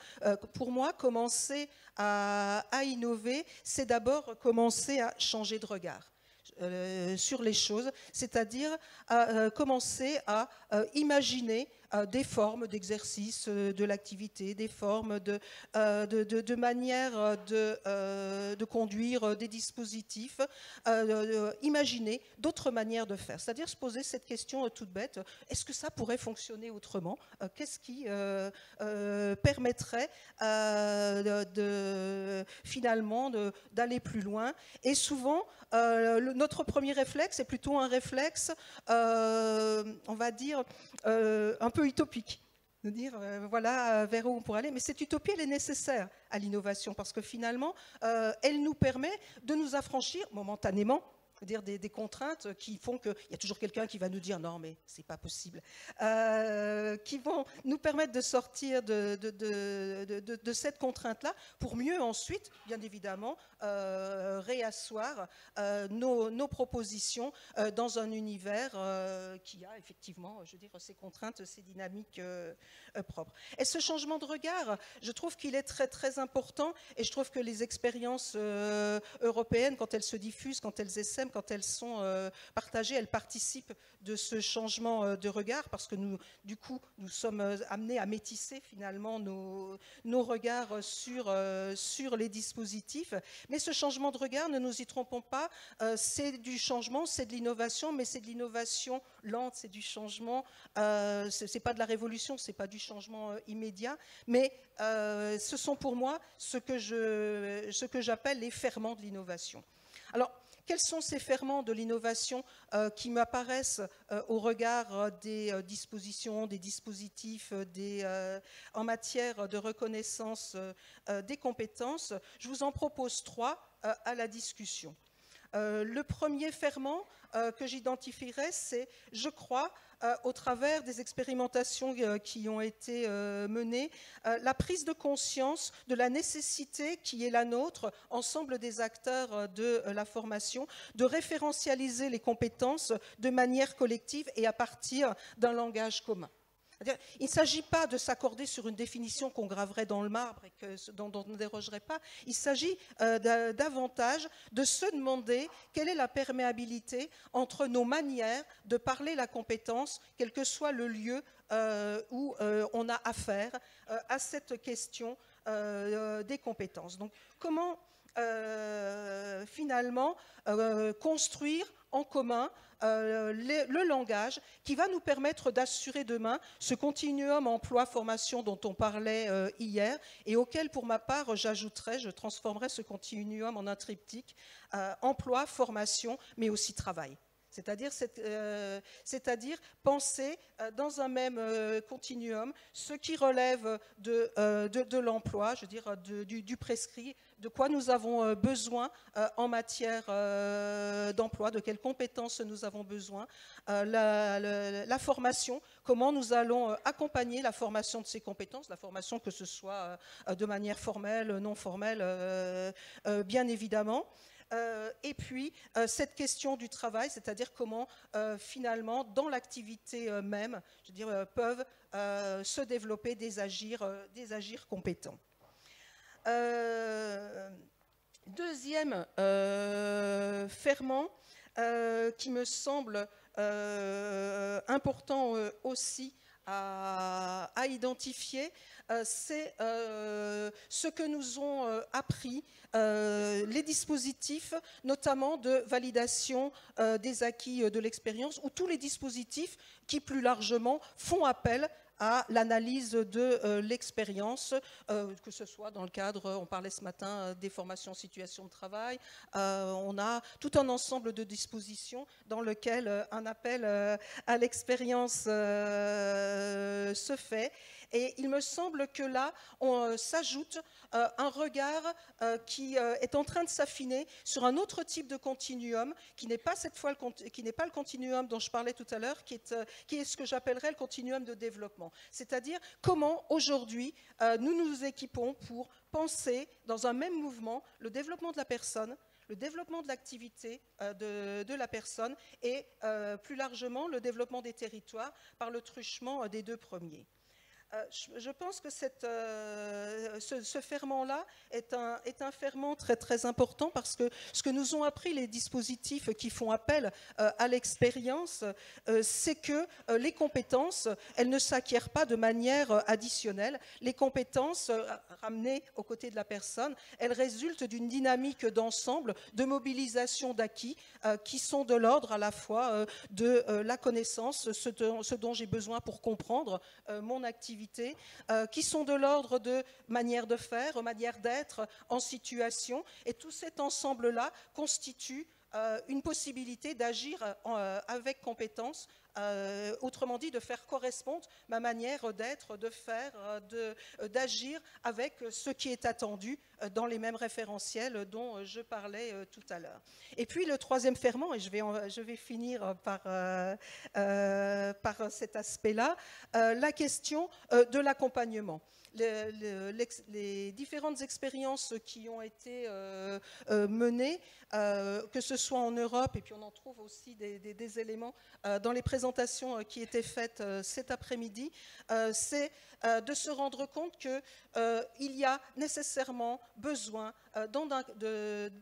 Pour moi, commencer à innover, c'est d'abord commencer à changer de regard sur les choses, c'est-à-dire commencer à imaginer des formes d'exercice de l'activité, des formes de manière de conduire des dispositifs, imaginer d'autres manières de faire, c'est-à-dire se poser cette question toute bête, est-ce que ça pourrait fonctionner autrement? Qu'est-ce qui permettrait finalement d'aller plus loin? Et souvent, notre premier réflexe est plutôt un réflexe, on va dire, un peu utopique, de dire voilà vers où on pourrait aller. Mais cette utopie, elle est nécessaire à l'innovation parce que finalement, elle nous permet de nous affranchir momentanément, dire des contraintes qui font qu'il y a toujours quelqu'un qui va nous dire non mais c'est pas possible, qui vont nous permettre de sortir de cette contrainte-là pour mieux ensuite, bien évidemment, réasseoir nos propositions dans un univers qui a effectivement, je veux dire, ces contraintes, ces dynamiques propres. Et ce changement de regard, je trouve qu'il est très très important et je trouve que les expériences européennes, quand elles se diffusent, quand elles essaiment, quand elles sont partagées, elles participent de ce changement de regard parce que nous, du coup, nous sommes amenés à métisser finalement nos regards sur les dispositifs. Mais ce changement de regard, ne nous y trompons pas, c'est du changement, c'est de l'innovation, mais c'est de l'innovation lente, c'est du changement, c'est pas de la révolution, c'est pas du changement immédiat, mais ce sont pour moi ce que j'appelle les ferments de l'innovation. Alors, quels sont ces ferments de l'innovation qui m'apparaissent au regard des dispositions, des dispositifs en matière de reconnaissance des compétences? Je vous en propose 3 à la discussion. Le premier ferment que j'identifierais, c'est, je crois, au travers des expérimentations qui ont été menées, la prise de conscience de la nécessité qui est la nôtre, ensemble des acteurs de la formation, de référentialiser les compétences de manière collective et à partir d'un langage commun. Il ne s'agit pas de s'accorder sur une définition qu'on graverait dans le marbre et dont on ne dérogerait pas. Il s'agit davantage de se demander quelle est la perméabilité entre nos manières de parler la compétence, quel que soit le lieu où on a affaire à cette question des compétences. Donc, comment finalement construire en commun le langage qui va nous permettre d'assurer demain ce continuum emploi-formation dont on parlait hier et auquel, pour ma part, j'ajouterais, je transformerais ce continuum en un triptyque, emploi, formation, mais aussi travail. C'est-à-dire penser dans un même continuum ce qui relève de l'emploi, je veux dire du prescrit, de quoi nous avons besoin en matière d'emploi, de quelles compétences nous avons besoin, la formation, comment nous allons accompagner la formation de ces compétences, la formation que ce soit de manière formelle, non formelle, bien évidemment. Et puis, cette question du travail, c'est-à-dire comment, finalement, dans l'activité même, je veux dire, peuvent se développer des agirs compétents. Deuxième ferment qui me semble important aussi à identifier, c'est ce que nous ont appris les dispositifs, notamment de validation des acquis de l'expérience, ou tous les dispositifs qui, plus largement, font appel à l'analyse de l'expérience, que ce soit dans le cadre, on parlait ce matin des formations en situation de travail, on a tout un ensemble de dispositions dans lequel un appel à l'expérience se fait. Et il me semble que là, on s'ajoute un regard qui est en train de s'affiner sur un autre type de continuum, qui n'est pas cette fois le continuum dont je parlais tout à l'heure, qui est ce que j'appellerais le continuum de développement. C'est-à-dire comment aujourd'hui nous nous équipons pour penser dans un même mouvement le développement de la personne, le développement de l'activité de la personne et plus largement le développement des territoires par le truchement des deux premiers. Je pense que ce ferment-là est un ferment très, très important parce que ce que nous ont appris les dispositifs qui font appel à l'expérience, c'est que les compétences, elles ne s'acquièrent pas de manière additionnelle. Les compétences ramenées aux côtés de la personne, elles résultent d'une dynamique d'ensemble, de mobilisation d'acquis qui sont de l'ordre à la fois de la connaissance, ce dont j'ai besoin pour comprendre mon activité, qui sont de l'ordre de manière de faire, manière d'être en situation. Et tout cet ensemble-là constitue une possibilité d'agir avec compétence, autrement dit de faire correspondre ma manière d'être, de faire, d'agir avec ce qui est attendu dans les mêmes référentiels dont je parlais tout à l'heure. Et puis le troisième ferment, et je vais finir par cet aspect-là, la question de l'accompagnement. Les différentes expériences qui ont été menées, que ce soit en Europe, et puis on en trouve aussi des éléments dans les présentations qui étaient faites cet après-midi, c'est de se rendre compte qu'il y a nécessairement besoin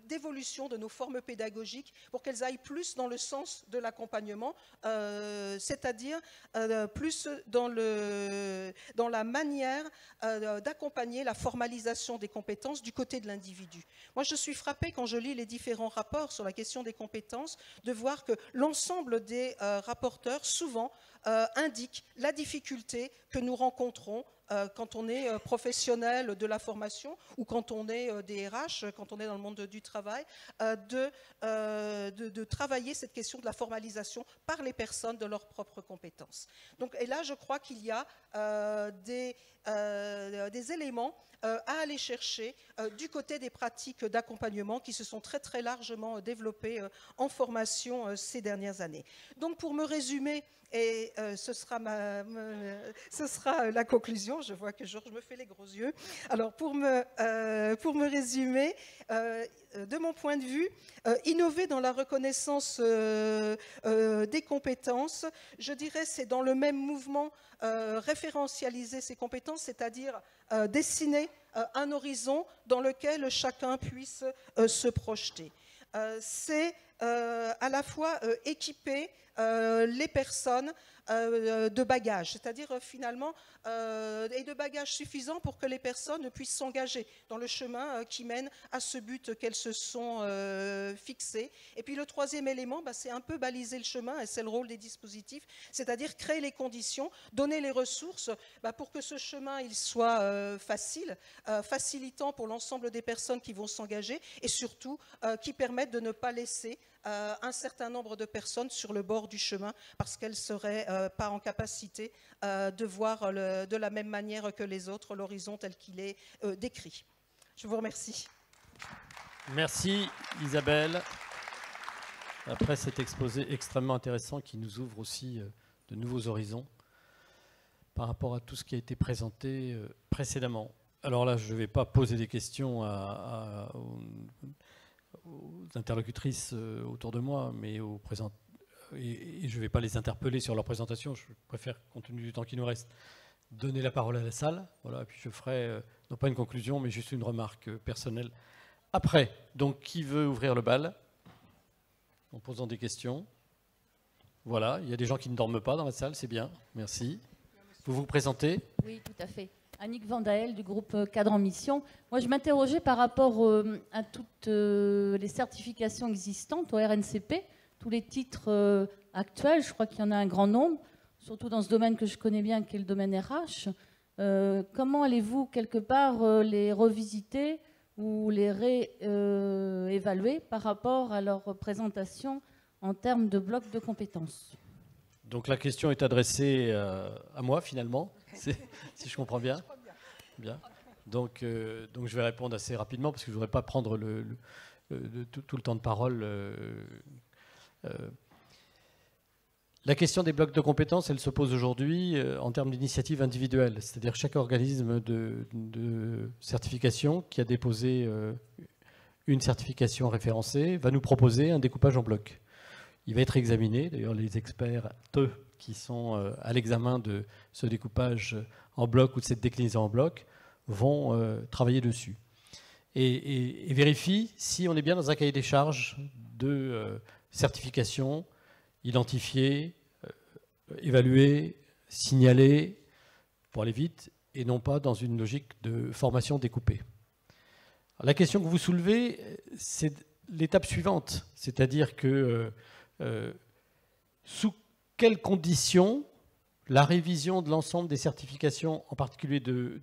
d'évolution de nos formes pédagogiques pour qu'elles aillent plus dans le sens de l'accompagnement, c'est-à-dire plus dans la manière d'accompagner la formalisation des compétences du côté de l'individu. Moi, je suis frappée quand je lis les différents rapports sur la question des compétences de voir que l'ensemble des rapporteurs souvent indiquent la difficulté que nous rencontrons quand on est professionnel de la formation ou quand on est des RH, quand on est dans le monde du travail, de travailler cette question de la formalisation par les personnes de leurs propres compétences. Donc, et là, je crois qu'il y a des éléments à aller chercher du côté des pratiques d'accompagnement qui se sont très très largement développées en formation ces dernières années. Donc pour me résumer, et ce sera la conclusion, je vois que Georges me fait les gros yeux. Alors pour me résumer, de mon point de vue, innover dans la reconnaissance des compétences, je dirais c'est dans le même mouvement référentialiser ces compétences, c'est-à-dire dessiner un horizon dans lequel chacun puisse se projeter. C'est à la fois équiper les personnes de bagages, c'est-à-dire finalement et de bagages suffisants pour que les personnes puissent s'engager dans le chemin qui mène à ce but qu'elles se sont fixées. Et puis le troisième élément, c'est un peu baliser le chemin, et c'est le rôle des dispositifs, c'est-à-dire créer les conditions, donner les ressources pour que ce chemin il soit facile, facilitant pour l'ensemble des personnes qui vont s'engager, et surtout qui permettent de ne pas laisser un certain nombre de personnes sur le bord du chemin parce qu'elles ne seraient pas en capacité de voir de la même manière que les autres l'horizon tel qu'il est décrit. Je vous remercie. Merci Isabelle. Après cet exposé extrêmement intéressant qui nous ouvre aussi de nouveaux horizons par rapport à tout ce qui a été présenté précédemment. Alors là, je ne vais pas poser des questions aux interlocutrices autour de moi, mais et je ne vais pas les interpeller sur leur présentation. Je préfère, compte tenu du temps qui nous reste, donner la parole à la salle. Voilà, et puis je ferai, non pas une conclusion, mais juste une remarque personnelle. Après, donc, qui veut ouvrir le bal en posant des questions? Voilà, il y a des gens qui ne dorment pas dans la salle, c'est bien, merci. Vous vous présentez? Oui, tout à fait. Annick Vandael du groupe Cadre en Mission. Moi, je m'interrogeais par rapport à toutes les certifications existantes au RNCP, tous les titres actuels, je crois qu'il y en a un grand nombre, surtout dans ce domaine que je connais bien, qui est le domaine RH. Comment allez-vous, quelque part, les revisiter ou les réévaluer par rapport à leur présentation en termes de blocs de compétences? Donc la question est adressée à moi, finalement. Si je comprends bien. Bien. Donc je vais répondre assez rapidement parce que je ne voudrais pas prendre tout le temps de parole. La question des blocs de compétences, elle se pose aujourd'hui en termes d'initiative individuelle. C'est-à-dire chaque organisme de certification qui a déposé une certification référencée va nous proposer un découpage en blocs. Il va être examiné. D'ailleurs, les experts, eux, qui sont à l'examen de ce découpage en bloc ou de cette déclinaison en bloc, vont travailler dessus. Et vérifie si on est bien dans un cahier des charges de certification, identifier, évaluer, signaler, pour aller vite, et non pas dans une logique de formation découpée. Alors, la question que vous soulevez, c'est l'étape suivante, c'est-à-dire que sous quelles conditions la révision de l'ensemble des certifications, en particulier de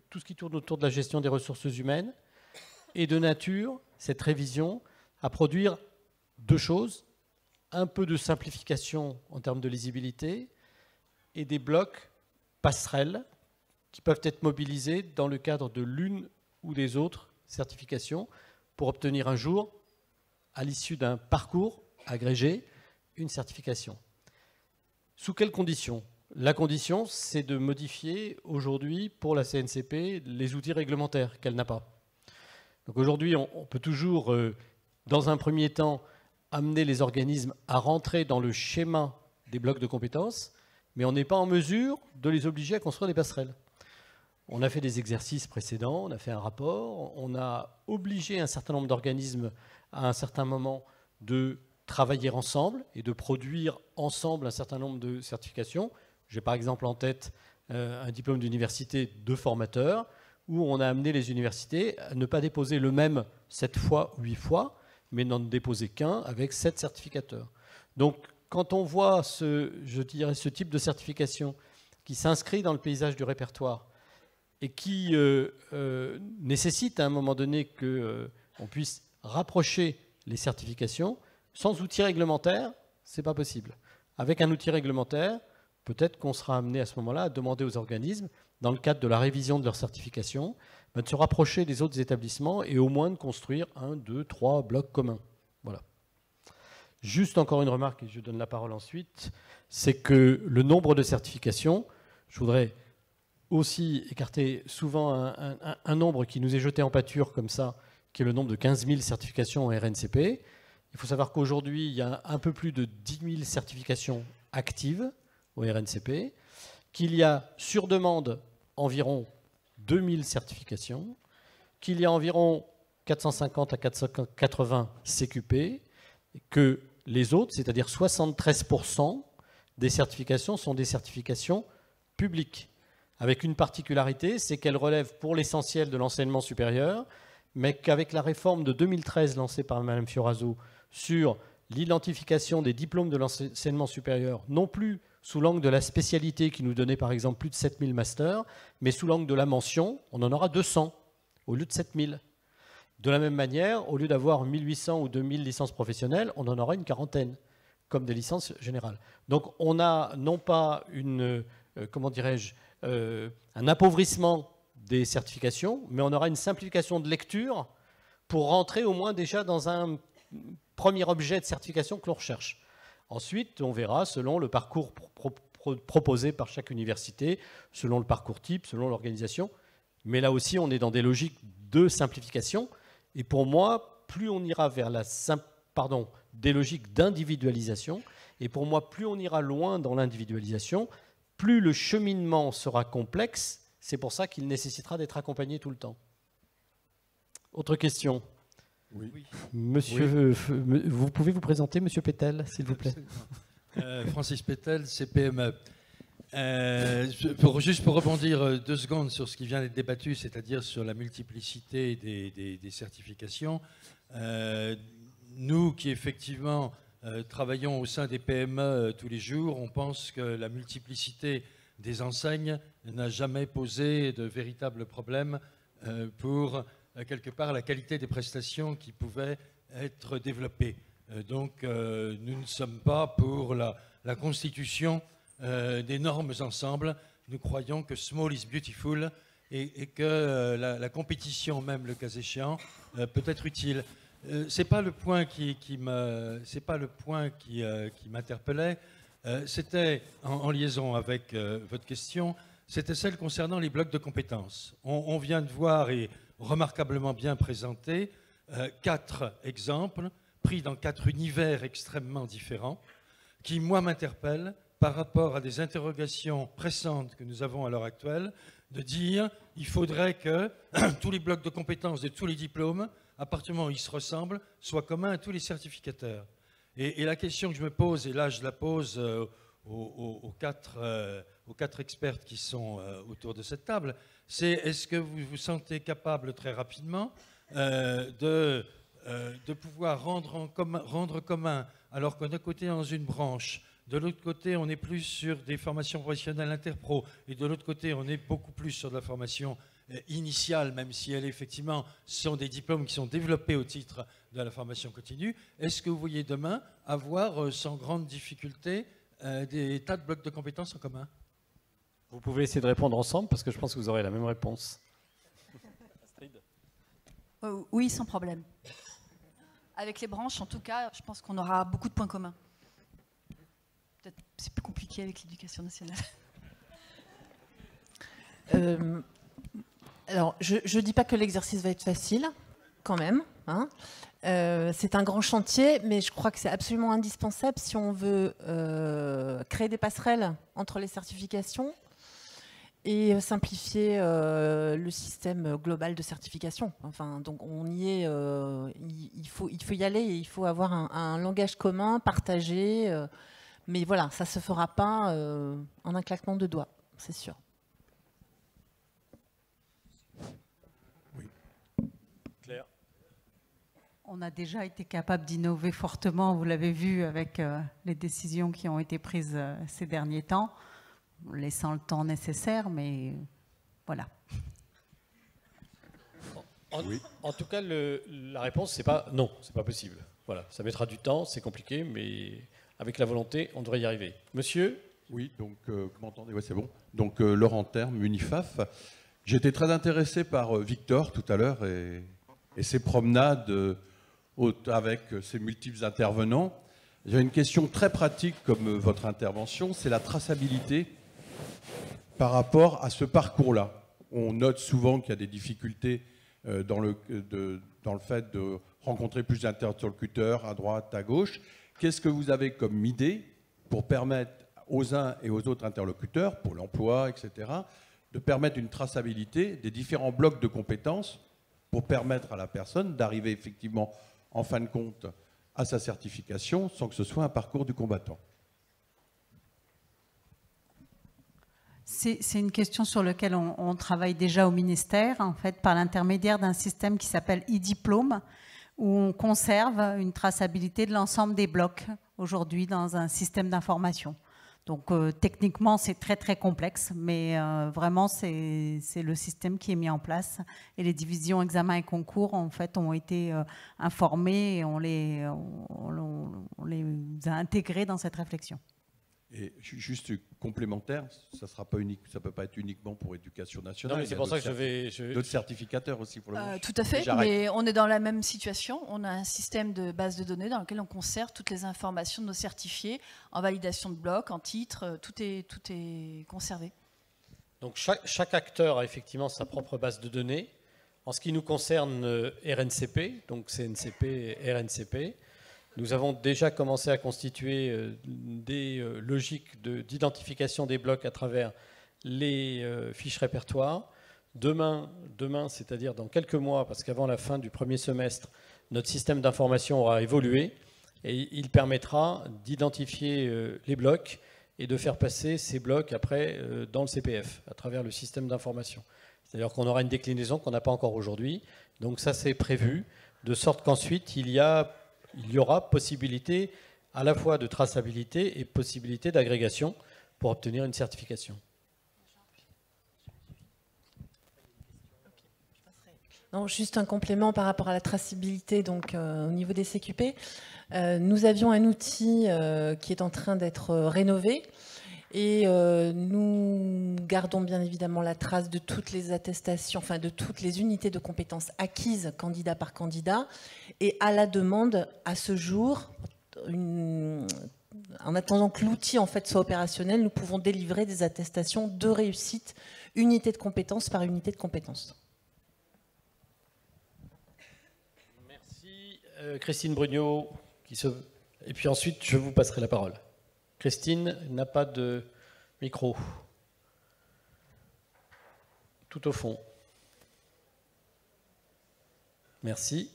tout ce qui tourne autour de la gestion des ressources humaines, est de nature, cette révision, à produire deux choses, un peu de simplification en termes de lisibilité et des blocs passerelles qui peuvent être mobilisés dans le cadre de l'une ou des autres certifications pour obtenir un jour, à l'issue d'un parcours agrégé, une certification. Sous quelles conditions ? La condition, c'est de modifier aujourd'hui pour la CNCP les outils réglementaires qu'elle n'a pas. Donc aujourd'hui, on peut toujours, dans un premier temps, amener les organismes à rentrer dans le schéma des blocs de compétences, mais on n'est pas en mesure de les obliger à construire des passerelles. On a fait des exercices précédents, on a fait un rapport, on a obligé un certain nombre d'organismes à un certain moment de travailler ensemble et de produire ensemble un certain nombre de certifications. J'ai par exemple en tête un diplôme d'université de formateur où on a amené les universités à ne pas déposer le même 7 fois, 8 fois, mais n'en déposer qu'un avec 7 certificateurs. Donc quand on voit ce type de certification qui s'inscrit dans le paysage du répertoire et qui nécessite à un moment donné qu'on puisse rapprocher les certifications, sans outil réglementaire, ce n'est pas possible. Avec un outil réglementaire, peut-être qu'on sera amené à ce moment-là à demander aux organismes, dans le cadre de la révision de leur certification, de se rapprocher des autres établissements et au moins de construire 1, 2, 3 blocs communs. Voilà. Juste encore une remarque, et je donne la parole ensuite, c'est que le nombre de certifications, je voudrais aussi écarter souvent un nombre qui nous est jeté en pâture comme ça, qui est le nombre de 15 000 certifications en RNCP. Il faut savoir qu'aujourd'hui, il y a un peu plus de 10 000 certifications actives au RNCP, qu'il y a sur demande environ 2000 certifications, qu'il y a environ 450 à 480 CQP, et que les autres, c'est-à-dire 73% des certifications, sont des certifications publiques, avec une particularité, c'est qu'elles relèvent pour l'essentiel de l'enseignement supérieur, mais qu'avec la réforme de 2013 lancée par Mme Fioraso sur l'identification des diplômes de l'enseignement supérieur, non plus sous l'angle de la spécialité qui nous donnait par exemple plus de 7000 masters, mais sous l'angle de la mention, on en aura 200 au lieu de 7000. De la même manière, au lieu d'avoir 1800 ou 2000 licences professionnelles, on en aura une quarantaine, comme des licences générales. Donc on a non pas un appauvrissement des certifications, mais on aura une simplification de lecture pour rentrer au moins déjà dans un premier objet de certification que l'on recherche. Ensuite, on verra selon le parcours proposé par chaque université, selon le parcours type, selon l'organisation. Mais là aussi, on est dans des logiques de simplification. Et pour moi, plus on ira vers des logiques d'individualisation, et pour moi, plus on ira loin dans l'individualisation, plus le cheminement sera complexe. C'est pour ça qu'il nécessitera d'être accompagné tout le temps. Autre question ? Oui. Monsieur, oui. Vous pouvez vous présenter, Monsieur Pétel, s'il vous plaît. Francis Pétel, CPME. Juste pour rebondir 2 secondes sur ce qui vient d'être débattu, c'est-à-dire sur la multiplicité des certifications, nous qui effectivement travaillons au sein des PME tous les jours, on pense que la multiplicité des enseignes n'a jamais posé de véritables problèmes pour quelque part la qualité des prestations qui pouvaient être développées. Donc nous ne sommes pas pour la constitution d'énormes ensembles nous croyons que small is beautiful et que la compétition, même le cas échéant, peut être utile. C'est pas le point qui m'interpellait. C'était en liaison avec votre question. C'était celle concernant les blocs de compétences. On vient de voir et remarquablement bien présenté 4 exemples pris dans 4 univers extrêmement différents qui, moi, m'interpellent par rapport à des interrogations pressantes que nous avons à l'heure actuelle, de dire il faudrait que tous les blocs de compétences de tous les diplômes, à partir du moment où ils se ressemblent, soient communs à tous les certificateurs. Et la question que je me pose, et là je la pose aux 4 experts qui sont autour de cette table, c'est est-ce que vous vous sentez capable très rapidement de pouvoir rendre commun, alors qu'on est côté dans une branche, de l'autre côté on est plus sur des formations professionnelles interpro, et de l'autre côté on est beaucoup plus sur de la formation initiale, même si elle effectivement sont des diplômes qui sont développés au titre de la formation continue. Est-ce que vous voyez demain avoir sans grande difficulté des tas de blocs de compétences en commun? Vous pouvez essayer de répondre ensemble parce que je pense que vous aurez la même réponse. Oui, sans problème. Avec les branches, en tout cas, je pense qu'on aura beaucoup de points communs. Peut-être c'est plus compliqué avec l'éducation nationale. Alors, je ne dis pas que l'exercice va être facile, quand même. Hein. C'est un grand chantier, mais je crois que c'est absolument indispensable si on veut créer des passerelles entre les certifications et simplifier le système global de certification. Enfin, donc on y est. Il faut y aller et il faut avoir un langage commun, partagé. Mais voilà, ça ne se fera pas en un claquement de doigts, c'est sûr. Claire. On a déjà été capable d'innover fortement, vous l'avez vu avec les décisions qui ont été prises ces derniers temps, laissant le temps nécessaire, mais voilà. En tout cas, la réponse, c'est pas non, c'est pas possible. Voilà, ça mettra du temps, c'est compliqué, mais avec la volonté, on devrait y arriver. Monsieur? Oui, donc vous m'entendez? Ouais, c'est bon. Donc Laurent Terme, Unifaf. J'étais très intéressé par Victor tout à l'heure et ses promenades avec ses multiples intervenants. J'ai une question très pratique comme votre intervention, c'est la traçabilité par rapport à ce parcours-là. On note souvent qu'il y a des difficultés dans le fait de rencontrer plus d'interlocuteurs à droite, à gauche. Qu'est-ce que vous avez comme idée pour permettre aux uns et aux autres interlocuteurs, pour l'emploi, etc., de permettre une traçabilité des différents blocs de compétences pour permettre à la personne d'arriver effectivement, en fin de compte, à sa certification sans que ce soit un parcours du combattant? C'est une question sur laquelle on travaille déjà au ministère, en fait, par l'intermédiaire d'un système qui s'appelle e-diplôme, où on conserve une traçabilité de l'ensemble des blocs aujourd'hui dans un système d'information. Donc techniquement, c'est très très complexe, mais vraiment, c'est le système qui est mis en place. Et les divisions examen et concours, en fait, ont été informées et on les a intégrés dans cette réflexion. Et juste complémentaire, ça sera pas unique, ça peut pas être uniquement pour éducation nationale. Non, mais c'est pour ça que d'autres certificateurs aussi pour le moment. Tout à fait, mais on est dans la même situation. On a un système de base de données dans lequel on conserve toutes les informations de nos certifiés en validation de bloc, en titre, tout est conservé. Donc chaque acteur a effectivement sa propre base de données. En ce qui nous concerne, RNCP, donc CNCP et RNCP, nous avons déjà commencé à constituer des logiques d'identification des blocs à travers les fiches répertoires. Demain, c'est-à-dire dans quelques mois, parce qu'avant la fin du premier semestre, notre système d'information aura évolué et il permettra d'identifier les blocs et de faire passer ces blocs après dans le CPF, à travers le système d'information. C'est-à-dire qu'on aura une déclinaison qu'on n'a pas encore aujourd'hui. Donc ça, c'est prévu, de sorte qu'ensuite, il y aura possibilité à la fois de traçabilité et possibilité d'agrégation pour obtenir une certification. Non, juste un complément par rapport à la traçabilité donc, au niveau des CQP. Nous avions un outil qui est en train d'être rénové Et nous gardons bien évidemment la trace de toutes les attestations, enfin de toutes les unités de compétences acquises candidat par candidat. Et à la demande, à ce jour, en attendant que l'outil en fait soit opérationnel, nous pouvons délivrer des attestations de réussite, unité de compétences par unité de compétences. Merci. Christine Brugnot, et puis ensuite je vous passerai la parole. Christine n'a pas de micro. Tout au fond. Merci.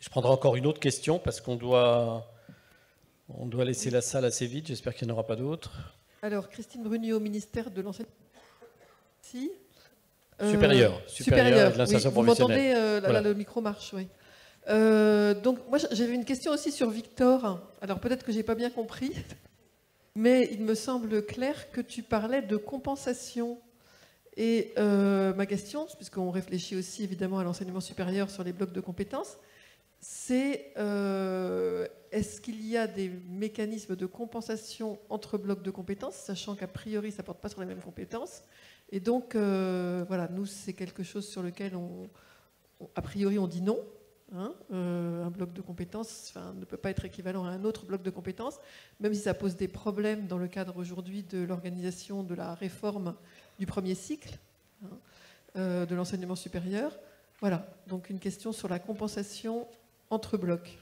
Je prendrai encore une autre question parce qu'on doit laisser la salle assez vite. J'espère qu'il n'y en aura pas d'autres. Alors, Christine Brugnot, ministère de l'enseignement supérieur de l'insertion oui, professionnelle. Vous m'entendez voilà. le micro marche, oui. Donc, moi, j'avais une question aussi sur Victor. Alors, peut-être que je n'ai pas bien compris, mais il me semble clair que tu parlais de compensation. Et ma question, puisqu'on réfléchit aussi évidemment à l'enseignement supérieur sur les blocs de compétences, c'est est-ce qu'il y a des mécanismes de compensation entre blocs de compétences, sachant qu'a priori, ça ne porte pas sur les mêmes compétences. Et donc, voilà, nous, c'est quelque chose sur lequel, a priori, on dit non. Hein, un bloc de compétences ne peut pas être équivalent à un autre bloc de compétences, même si ça pose des problèmes dans le cadre aujourd'hui de l'organisation de la réforme du premier cycle de l'enseignement supérieur. Voilà, donc une question sur la compensation entre blocs.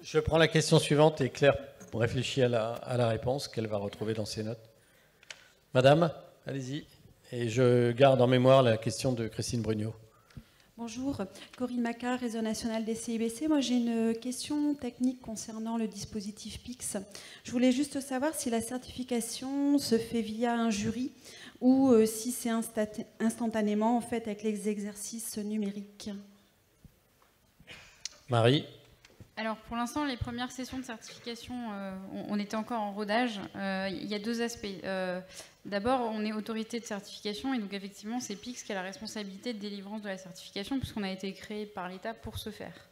Je prends la question suivante et Claire réfléchit à la réponse qu'elle va retrouver dans ses notes. Madame, allez-y. Et je garde en mémoire la question de Christine Brugnot. Bonjour, Corinne Macquart, Réseau national des CIBC. Moi, j'ai une question technique concernant le dispositif PIX. Je voulais juste savoir si la certification se fait via un jury ou si c'est instantanément en fait avec les exercices numériques. Marie. Alors pour l'instant, les premières sessions de certification, on était encore en rodage. Il y a deux aspects. D'abord, on est autorité de certification et donc effectivement, c'est PIX qui a la responsabilité de délivrance de la certification puisqu'on a été créé par l'État pour ce faire.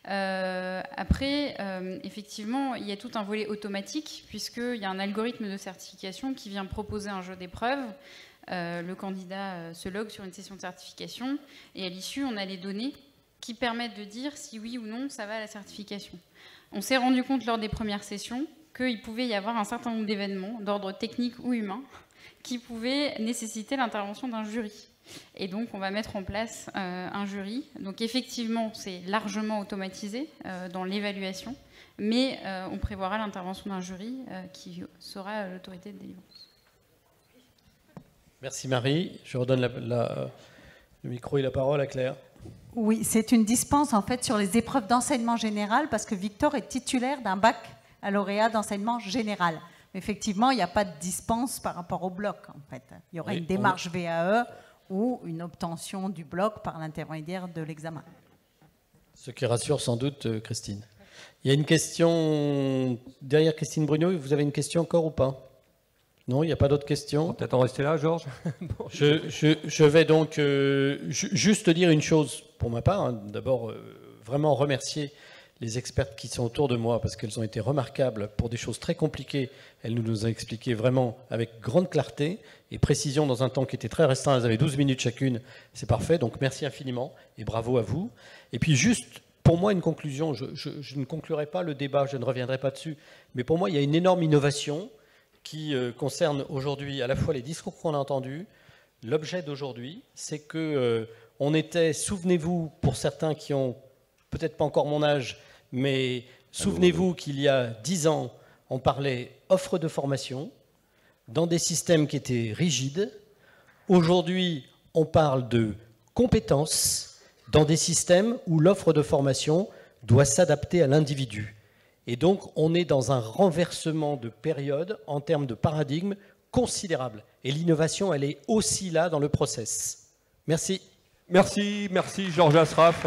Après, effectivement, il y a tout un volet automatique puisqu'il y a un algorithme de certification qui vient proposer un jeu d'épreuves. Le candidat se logue sur une session de certification et à l'issue, on a les données qui permettent de dire si oui ou non ça va à la certification. On s'est rendu compte lors des premières sessions qu'il pouvait y avoir un certain nombre d'événements d'ordre technique ou humain qui pouvaient nécessiter l'intervention d'un jury. Et donc on va mettre en place un jury. Donc effectivement c'est largement automatisé dans l'évaluation, mais on prévoira l'intervention d'un jury qui sera l'autorité de délivrance. Merci Marie. Je redonne le micro et la parole à Claire. Oui, c'est une dispense en fait sur les épreuves d'enseignement général parce que Victor est titulaire d'un baccalauréat d'enseignement général. Mais effectivement, il n'y a pas de dispense par rapport au bloc en fait. Il y aura une démarche VAE ou une obtention du bloc par l'intermédiaire de l'examen. Ce qui rassure sans doute Christine. Il y a une question derrière Christine Brugnot. Vous avez une question encore ou pas ? Non, il n'y a pas d'autres questions. Peut-être en rester là, Georges. Bon, je vais donc juste dire une chose pour ma part. Hein. D'abord, vraiment remercier les expertes qui sont autour de moi parce qu'elles ont été remarquables pour des choses très compliquées. Elles nous ont expliqué vraiment avec grande clarté et précision dans un temps qui était très restreint. Elles avaient 12 minutes chacune. C'est parfait. Donc merci infiniment et bravo à vous. Et puis juste pour moi une conclusion. Je ne conclurai pas le débat, je ne reviendrai pas dessus. Mais pour moi, il y a une énorme innovation qui concerne aujourd'hui à la fois les discours qu'on a entendus. L'objet d'aujourd'hui, c'est que on était, souvenez-vous, pour certains qui ont peut-être pas encore mon âge, mais souvenez-vous qu'il y a 10 ans, on parlait offre de formation dans des systèmes qui étaient rigides. Aujourd'hui, on parle de compétences dans des systèmes où l'offre de formation doit s'adapter à l'individu. Et donc, on est dans un renversement de période en termes de paradigme considérable. Et l'innovation, elle est aussi là dans le process. Merci. Merci Georges Asraf.